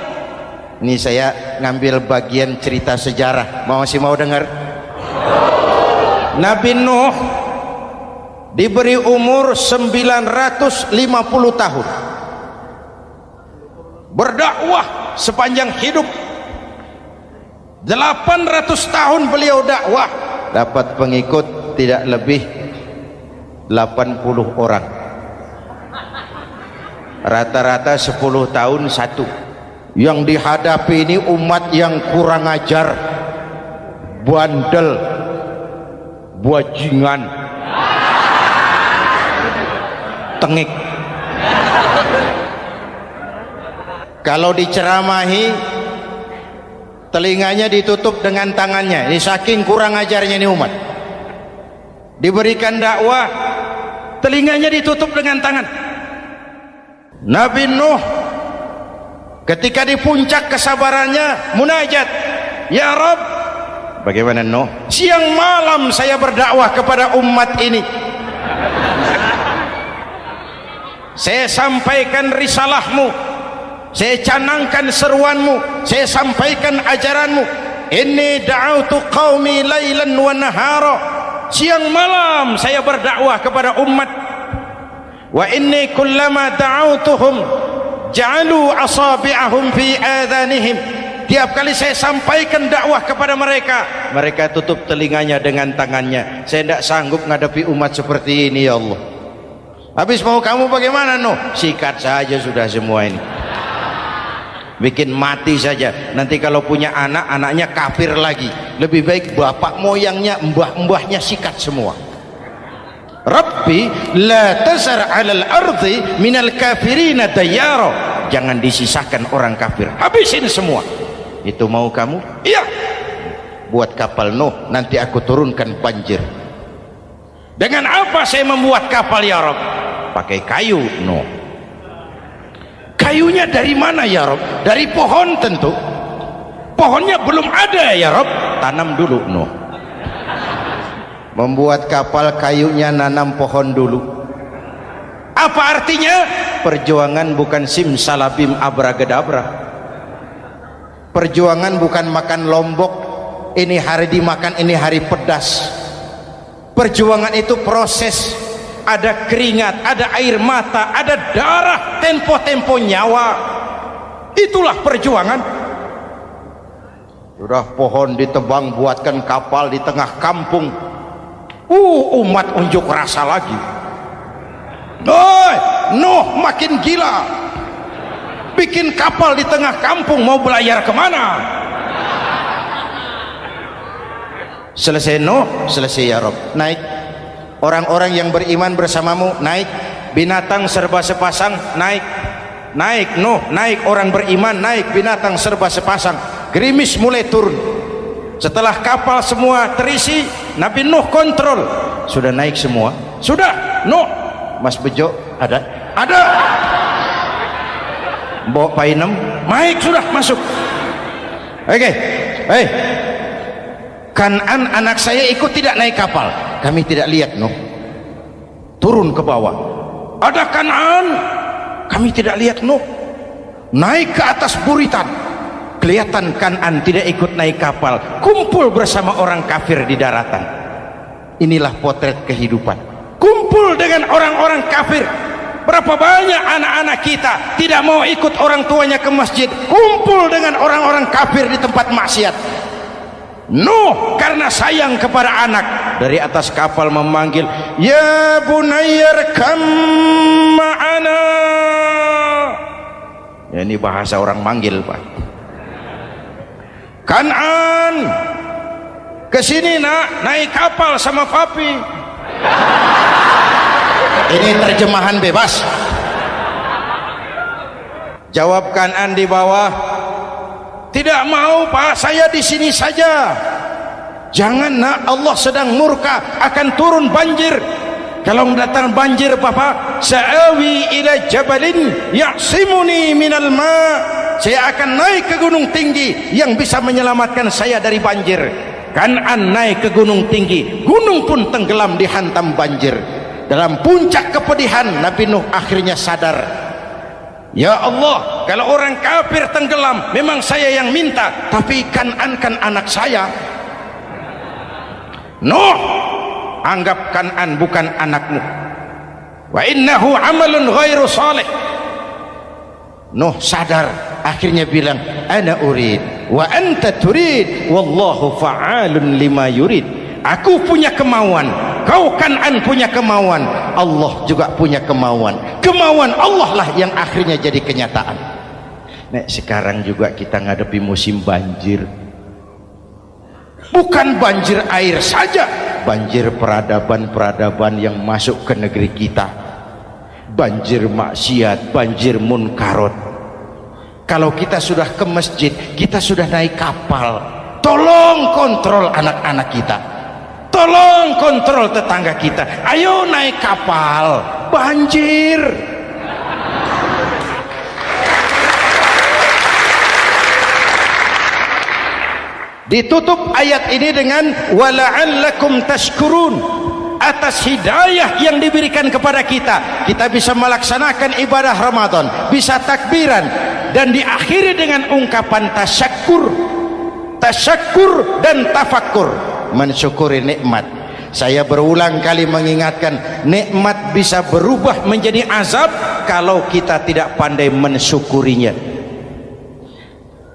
Ini saya ngambil bagian cerita sejarah, masih mau dengar? Nabi Nuh diberi umur 950 tahun, berdakwah sepanjang hidup. 800 tahun beliau dakwah, dapat pengikut tidak lebih 80 orang, rata-rata 10 tahun satu. Yang dihadapi ini umat yang kurang ajar, bandel, bajingan, tengik. Kalau diceramahi, telinganya ditutup dengan tangannya. Ini saking kurang ajarnya ini umat. Diberikan dakwah, telinganya ditutup dengan tangan. Nabi Nuh ketika di puncak kesabarannya munajat, ya Rabb, bagaimana Nuh? Siang malam saya berdakwah kepada umat ini, saya sampaikan risalahmu, saya canangkan seruanmu, saya sampaikan ajaranmu. Inni da'autu qaumi lailan wa nahara, siang malam saya berdakwah kepada umat. Wa inni kullama da'autuhum ja'alu asabi'ahum fi adhanihim, tiap kali saya sampaikan dakwah kepada mereka, mereka tutup telinganya dengan tangannya. Saya tidak sanggup menghadapi umat seperti ini, ya Allah. Habis mau kamu bagaimana Nuh? Sikat saja sudah semua ini, bikin mati saja. Nanti kalau punya anak, anaknya kafir lagi, lebih baik bapak moyangnya, mbah-mbahnya sikat semua. Rabbi la tazar 'alal ardi minal kafirina dayyara, jangan disisakan orang kafir, habisin semua. Itu mau kamu? Iya. Buat kapal Nuh, nanti aku turunkan banjir. Dengan apa saya membuat kapal ya Rabb? Pakai kayu Nuh. Kayunya dari mana ya Rob? Dari pohon tentu. Pohonnya belum ada ya Rob. Tanam dulu Nuh. Membuat kapal, kayunya nanam pohon dulu. Apa artinya? Perjuangan bukan simsalabim abragedabra. Perjuangan bukan makan lombok, ini hari dimakan, ini hari pedas. Perjuangan itu proses. Ada keringat, ada air mata, ada darah, tempo-tempo nyawa. Itulah perjuangan. Sudah pohon ditebang, buatkan kapal di tengah kampung. Umat unjuk rasa lagi. Nuh makin gila. bikin kapal di tengah kampung, mau belayar kemana? Selesai Nuh, selesai ya Rob, naik. Orang-orang yang beriman bersamamu naik. Binatang serba sepasang naik. Naik Nuh, naik orang beriman, naik binatang serba sepasang. Gerimis mulai turun. Setelah kapal semua terisi, Nabi Nuh kontrol. Sudah naik semua? Sudah. Nuh, Mas Bejo ada? Ada. Bawa painem, naik sudah masuk. Oke. Hei. Kan'an anak saya ikut tidak naik kapal. Kami tidak lihat Nuh. Turun ke bawah. Ada Kan'an. Kami tidak lihat Nuh. Naik ke atas buritan. Kelihatan Kan'an tidak ikut naik kapal. Kumpul bersama orang kafir di daratan. Inilah potret kehidupan. Kumpul dengan orang-orang kafir. Berapa banyak anak-anak kita tidak mau ikut orang tuanya ke masjid. Kumpul dengan orang-orang kafir di tempat maksiat. Nuh karena sayang kepada anak, dari atas kapal memanggil, ya bunayyar kam ma'ana. Ya, ini bahasa orang manggil Pak. Kan'an, kesini nak, naik kapal sama papi. Ini terjemahan bebas. Jawab Kan'an di bawah, tidak mau Pak, saya di sini saja. Jangan nak, Allah sedang murka, akan turun banjir. Kalau datang banjir Bapak, sa'awi ila jabalin ya'simuni minal ma'. Saya akan naik ke gunung tinggi yang bisa menyelamatkan saya dari banjir. Kan'an naik ke gunung tinggi, gunung pun tenggelam dihantam banjir. Dalam puncak kepedihan, Nabi Nuh akhirnya sadar, ya Allah, kalau orang kafir tenggelam memang saya yang minta, tapi Kan'an kan anak saya. Nuh, anggap Kan'an bukan anakmu. Wa innahu amalun ghairu salih. Nuh sadar, akhirnya bilang, ana urid wa anta turid wallahu fa'alun lima yurid. Aku punya kemauan, kau Kan'an punya kemauan, Allah juga punya kemauan. Kemauan Allah lah yang akhirnya jadi kenyataan. Nek sekarang juga kita ngadepi musim banjir. Bukan banjir air saja, banjir peradaban-peradaban yang masuk ke negeri kita. Banjir maksiat, banjir munkarot. Kalau kita sudah ke masjid, kita sudah naik kapal. Tolong kontrol anak-anak kita. Tolong kontrol tetangga kita. Ayo naik kapal, banjir. Ditutup ayat ini dengan wala'allakum tashkurun. Atas hidayah yang diberikan kepada kita, kita bisa melaksanakan ibadah Ramadan, bisa takbiran, dan diakhiri dengan ungkapan tasyakkur. Tasyakkur dan tafakkur, mensyukuri nikmat. Saya berulang kali mengingatkan, nikmat bisa berubah menjadi azab kalau kita tidak pandai mensyukurinya.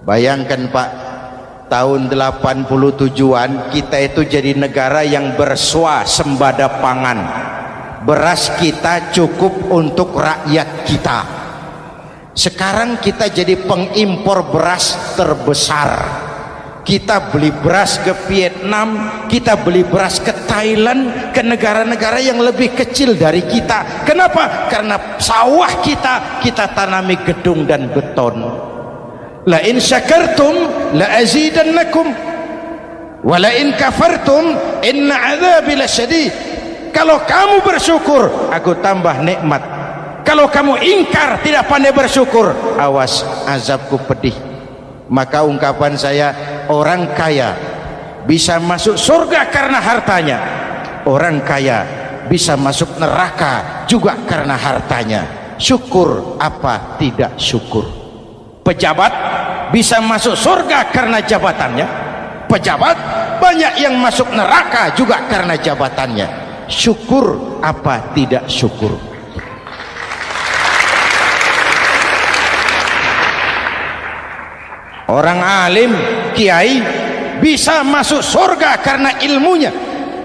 Bayangkan Pak, tahun 87-an kita itu jadi negara yang berswasembada pangan. Beras kita cukup untuk rakyat kita. Sekarang kita jadi pengimpor beras terbesar. Kita beli beras ke Vietnam, kita beli beras ke Thailand, ke negara-negara yang lebih kecil dari kita. Kenapa? Karena sawah kita tanami gedung dan beton. La in syakartum la azidannakum wa la in kafartum inna adzabi lasyadid. Kalau kamu bersyukur, aku tambah nikmat. Kalau kamu ingkar, tidak pandai bersyukur, awas, azabku pedih. Maka ungkapan saya, orang kaya bisa masuk surga karena hartanya, orang kaya bisa masuk neraka juga karena hartanya. Syukur apa tidak syukur? Pejabat bisa masuk surga karena jabatannya, pejabat banyak yang masuk neraka juga karena jabatannya. Syukur apa tidak syukur? Orang alim, kiai bisa masuk surga karena ilmunya.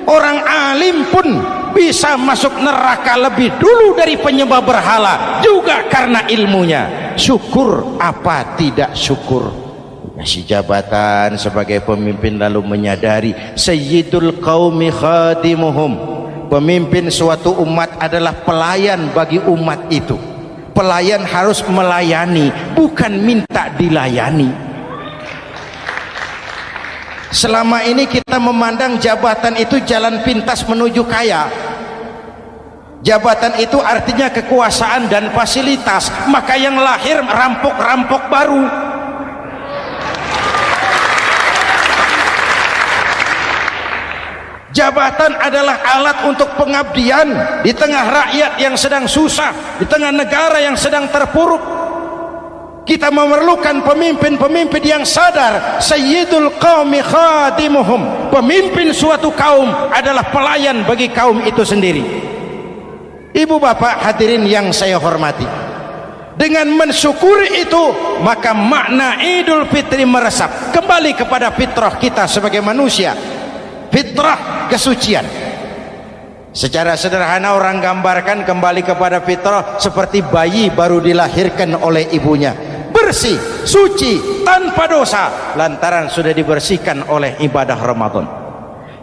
Orang alim pun bisa masuk neraka lebih dulu dari penyembah berhala juga karena ilmunya. syukur apa tidak syukur. Kasih jabatan sebagai pemimpin lalu menyadari sayyidul qaumi khadimuhum, pemimpin suatu umat adalah pelayan bagi umat itu. Pelayan harus melayani, bukan minta dilayani. Selama ini kita memandang jabatan itu jalan pintas menuju kaya. Jabatan itu artinya kekuasaan dan fasilitas, maka yang lahir rampok-rampok baru. Jabatan adalah alat untuk pengabdian di tengah rakyat yang sedang susah, di tengah negara yang sedang terpuruk. Kita memerlukan pemimpin-pemimpin yang sadar sayyidul qaumi khadimuhum, pemimpin suatu kaum adalah pelayan bagi kaum itu sendiri. Ibu bapak hadirin yang saya hormati, dengan mensyukuri itu maka makna Idul Fitri meresap kembali kepada fitrah kita sebagai manusia, fitrah kesucian. Secara sederhana orang gambarkan kembali kepada fitrah seperti bayi baru dilahirkan oleh ibunya, bersih, suci, tanpa dosa, lantaran sudah dibersihkan oleh ibadah Ramadan.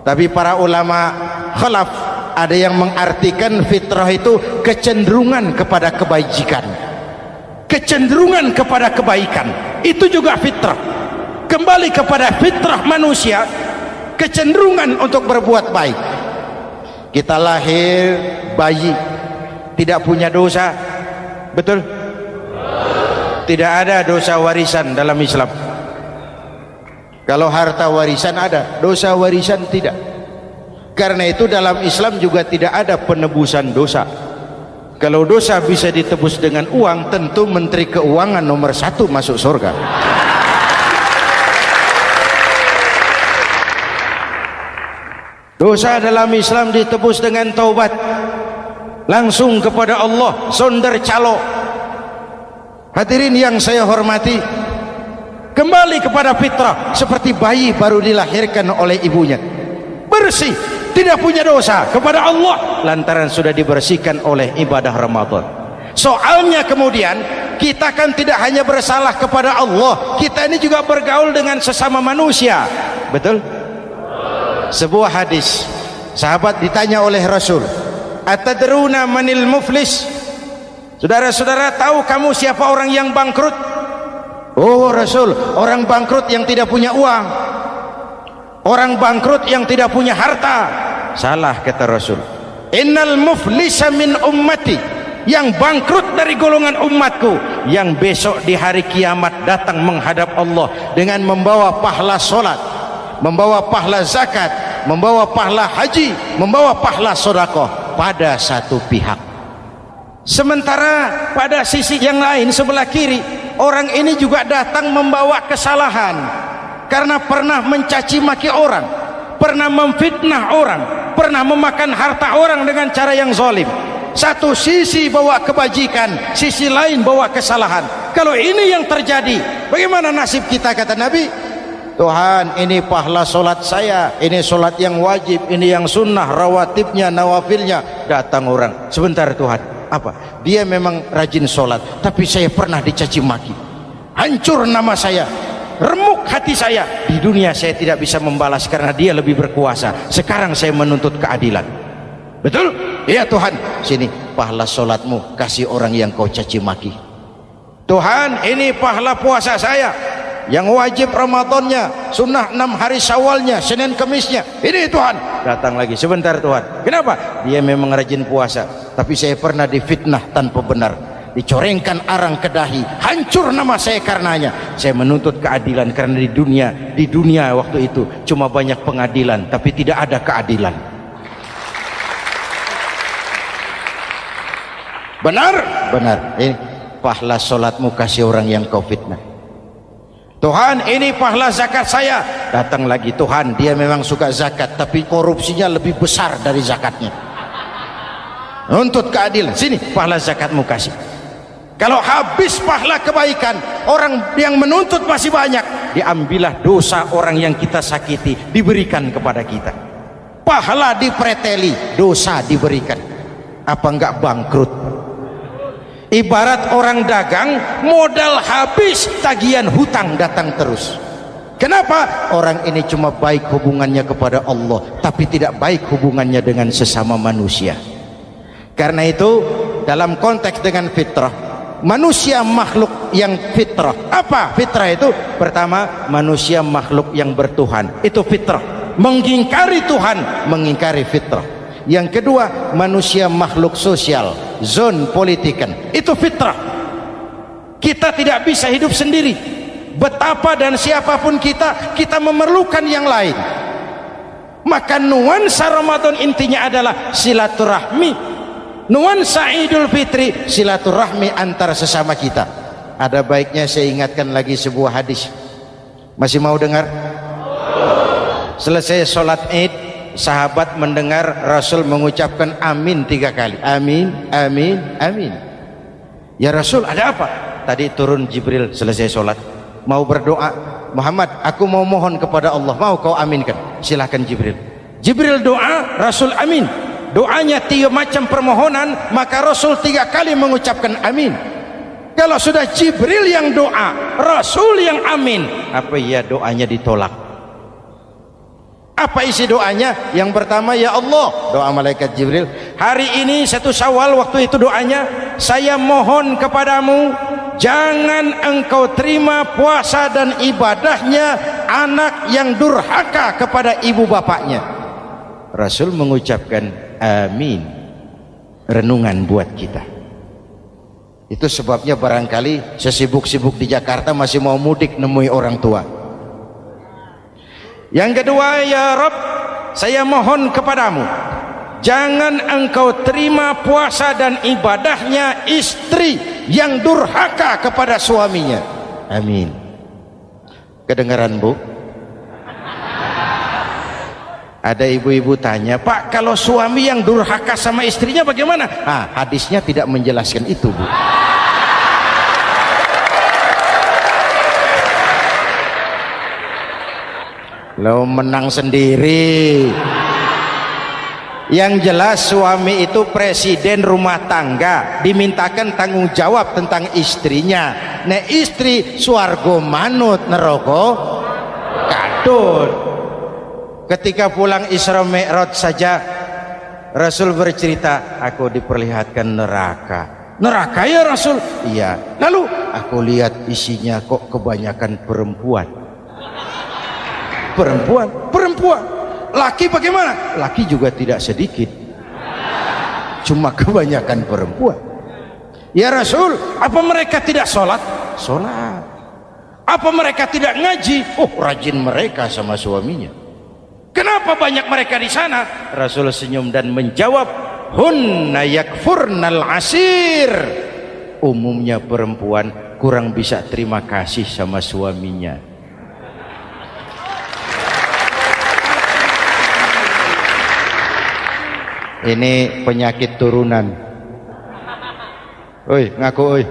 Tapi para ulama khalaf ada yang mengartikan fitrah itu kecenderungan kepada kebajikan, kecenderungan kepada kebaikan. Itu juga fitrah. Kembali kepada fitrah manusia, kecenderungan untuk berbuat baik. Kita lahir bayi tidak punya dosa, betul? Tidak ada dosa warisan dalam Islam. Kalau harta warisan ada, dosa warisan tidak. Karena itu dalam Islam juga tidak ada penebusan dosa. Kalau dosa bisa ditebus dengan uang, tentu Menteri Keuangan nomor 1 masuk surga. Dosa dalam Islam ditebus dengan taubat, langsung kepada Allah, sonder calo. Hadirin yang saya hormati, kembali kepada fitrah seperti bayi baru dilahirkan oleh ibunya, bersih, tidak punya dosa kepada Allah lantaran sudah dibersihkan oleh ibadah Ramadan. Soalnya kemudian kita kan tidak hanya bersalah kepada Allah, kita ini juga bergaul dengan sesama manusia, betul? Sebuah hadis, sahabat ditanya oleh Rasul, atadruna manil muflis? Saudara-saudara, tahu kamu siapa orang yang bangkrut? Oh Rasul, orang bangkrut yang tidak punya uang, orang bangkrut yang tidak punya harta. Salah, kata Rasul. Innal muflisa min ummati, yang bangkrut dari golongan umatku, yang besok di hari kiamat datang menghadap Allah dengan membawa pahala solat, membawa pahala zakat, membawa pahala haji, membawa pahala sedekah pada satu pihak. Sementara pada sisi yang lain, sebelah kiri, orang ini juga datang membawa kesalahan karena pernah mencaci maki orang, pernah memfitnah orang, pernah memakan harta orang dengan cara yang zalim. Satu sisi bawa kebajikan, sisi lain bawa kesalahan. Kalau ini yang terjadi, bagaimana nasib kita? Kata Nabi, Tuhan, ini pahala solat saya, ini solat yang wajib, ini yang sunnah, rawatibnya, nawafilnya. Datang orang, sebentar Tuhan, apa? Dia memang rajin solat, tapi saya pernah dicaci maki, hancur nama saya, remuk hati saya. Di dunia saya tidak bisa membalas karena dia lebih berkuasa. Sekarang saya menuntut keadilan. Betul? Iya Tuhan, sini pahala solatmu, kasih orang yang kau caci maki. Tuhan, ini pahala puasa saya, yang wajib Ramadannya, sunnah 6 hari Syawalnya, Senin Kemisnya. Ini Tuhan. Datang lagi, sebentar Tuhan, kenapa? Dia memang rajin puasa, tapi saya pernah difitnah tanpa benar, dicorengkan arang ke dahi, hancur nama saya karenanya. Saya menuntut keadilan karena di dunia waktu itu cuma banyak pengadilan tapi tidak ada keadilan. Benar? Benar. Ini pahala solatmu, kasih orang yang kau fitnah. Tuhan, ini pahala zakat saya. Datang lagi, Tuhan, dia memang suka zakat tapi korupsinya lebih besar dari zakatnya. Nuntut keadilan, sini pahala zakatmu kasih. Kalau habis pahala kebaikan, orang yang menuntut masih banyak, diambillah dosa orang yang kita sakiti, diberikan kepada kita. Pahala dipreteli, dosa diberikan. Apa enggak bangkrut? Ibarat orang dagang, modal habis, tagihan hutang datang terus. Kenapa? Orang ini cuma baik hubungannya kepada Allah, tapi tidak baik hubungannya dengan sesama manusia. Karena itu dalam konteks dengan fitrah, manusia makhluk yang fitrah. Apa fitrah itu? Pertama, manusia makhluk yang bertuhan, itu fitrah. Mengingkari Tuhan, mengingkari fitrah. Yang kedua, manusia makhluk sosial, zon politikan, itu fitrah. Kita tidak bisa hidup sendiri. Betapa dan siapapun kita memerlukan yang lain. Maka nuansa Ramadan intinya adalah silaturahmi. Nuansa Idul Fitri silaturahmi antar sesama kita. Ada baiknya saya ingatkan lagi sebuah hadis. Masih mau dengar? Selesai sholat Id, sahabat mendengar Rasul mengucapkan amin 3 kali. Amin, amin, amin. Ya Rasul, ada apa? Tadi turun Jibril selesai sholat, mau berdoa. Muhammad, aku mau mohon kepada Allah, mau kau aminkan? Silahkan Jibril. Jibril doa, Rasul amin. Doanya 3 macam permohonan, maka Rasul 3 kali mengucapkan amin. Kalau sudah Jibril yang doa, Rasul yang amin, apa ya doanya ditolak? Apa isi doanya? Yang pertama, ya Allah, doa malaikat Jibril, hari ini 1 Syawal, waktu itu doanya, saya mohon kepadamu, jangan engkau terima puasa dan ibadahnya anak yang durhaka kepada ibu bapaknya. Rasul mengucapkan amin. Renungan buat kita. Itu sebabnya barangkali sesibuk-sibuk di Jakarta masih mau mudik nemui orang tua. Yang kedua, ya Rabb, saya mohon kepadamu, jangan engkau terima puasa dan ibadahnya istri yang durhaka kepada suaminya. Amin. Kedengaran Bu? Ada ibu-ibu tanya, Pak, kalau suami yang durhaka sama istrinya bagaimana? Hadisnya tidak menjelaskan itu, Bu. Lo menang sendiri. Yang jelas suami itu presiden rumah tangga, dimintakan tanggung jawab tentang istrinya. Nek istri swargo manut neraka kadut. Ketika pulang Isra Mi'raj saja Rasul bercerita, aku diperlihatkan neraka. Neraka ya Rasul? Iya. Lalu aku lihat isinya kok kebanyakan perempuan. Perempuan. Laki bagaimana? Laki juga tidak sedikit, cuma kebanyakan perempuan. Ya Rasul, apa mereka tidak sholat? Sholat. Apa mereka tidak ngaji? Rajin mereka sama suaminya. Kenapa banyak mereka di sana? Rasul senyum dan menjawab, hunna yakfurnal asir. Umumnya perempuan kurang bisa terima kasih sama suaminya. Ini penyakit turunan. Oi, ngaku oi.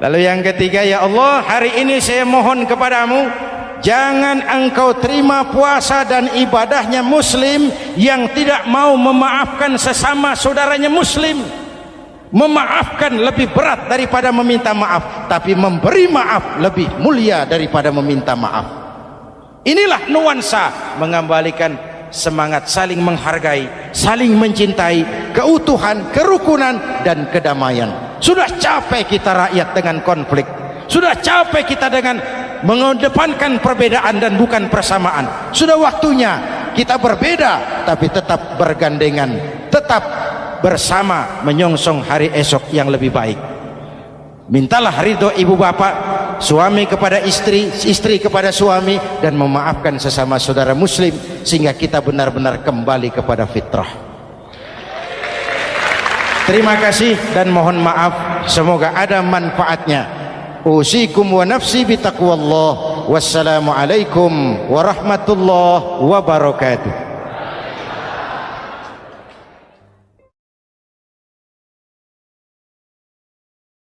Lalu yang ketiga, ya Allah, hari ini saya mohon kepadamu, jangan engkau terima puasa dan ibadahnya muslim yang tidak mau memaafkan sesama saudaranya muslim. Memaafkan lebih berat daripada meminta maaf, tapi memberi maaf lebih mulia daripada meminta maaf. Inilah nuansa mengembalikan semangat saling menghargai, saling mencintai, keutuhan, kerukunan, dan kedamaian. Sudah capek kita rakyat dengan konflik. Sudah capek kita dengan mengedepankan perbedaan dan bukan persamaan. Sudah waktunya kita berbeda tapi tetap bergandengan, tetap bersama menyongsong hari esok yang lebih baik. Mintalah ridho ibu bapak, suami kepada istri, istri kepada suami, dan memaafkan sesama saudara muslim sehingga kita benar-benar kembali kepada fitrah. Terima kasih dan mohon maaf, semoga ada manfaatnya. Usikum wa nafsi bitaqwallah. Wassalamualaikum warahmatullahi wabarakatuh.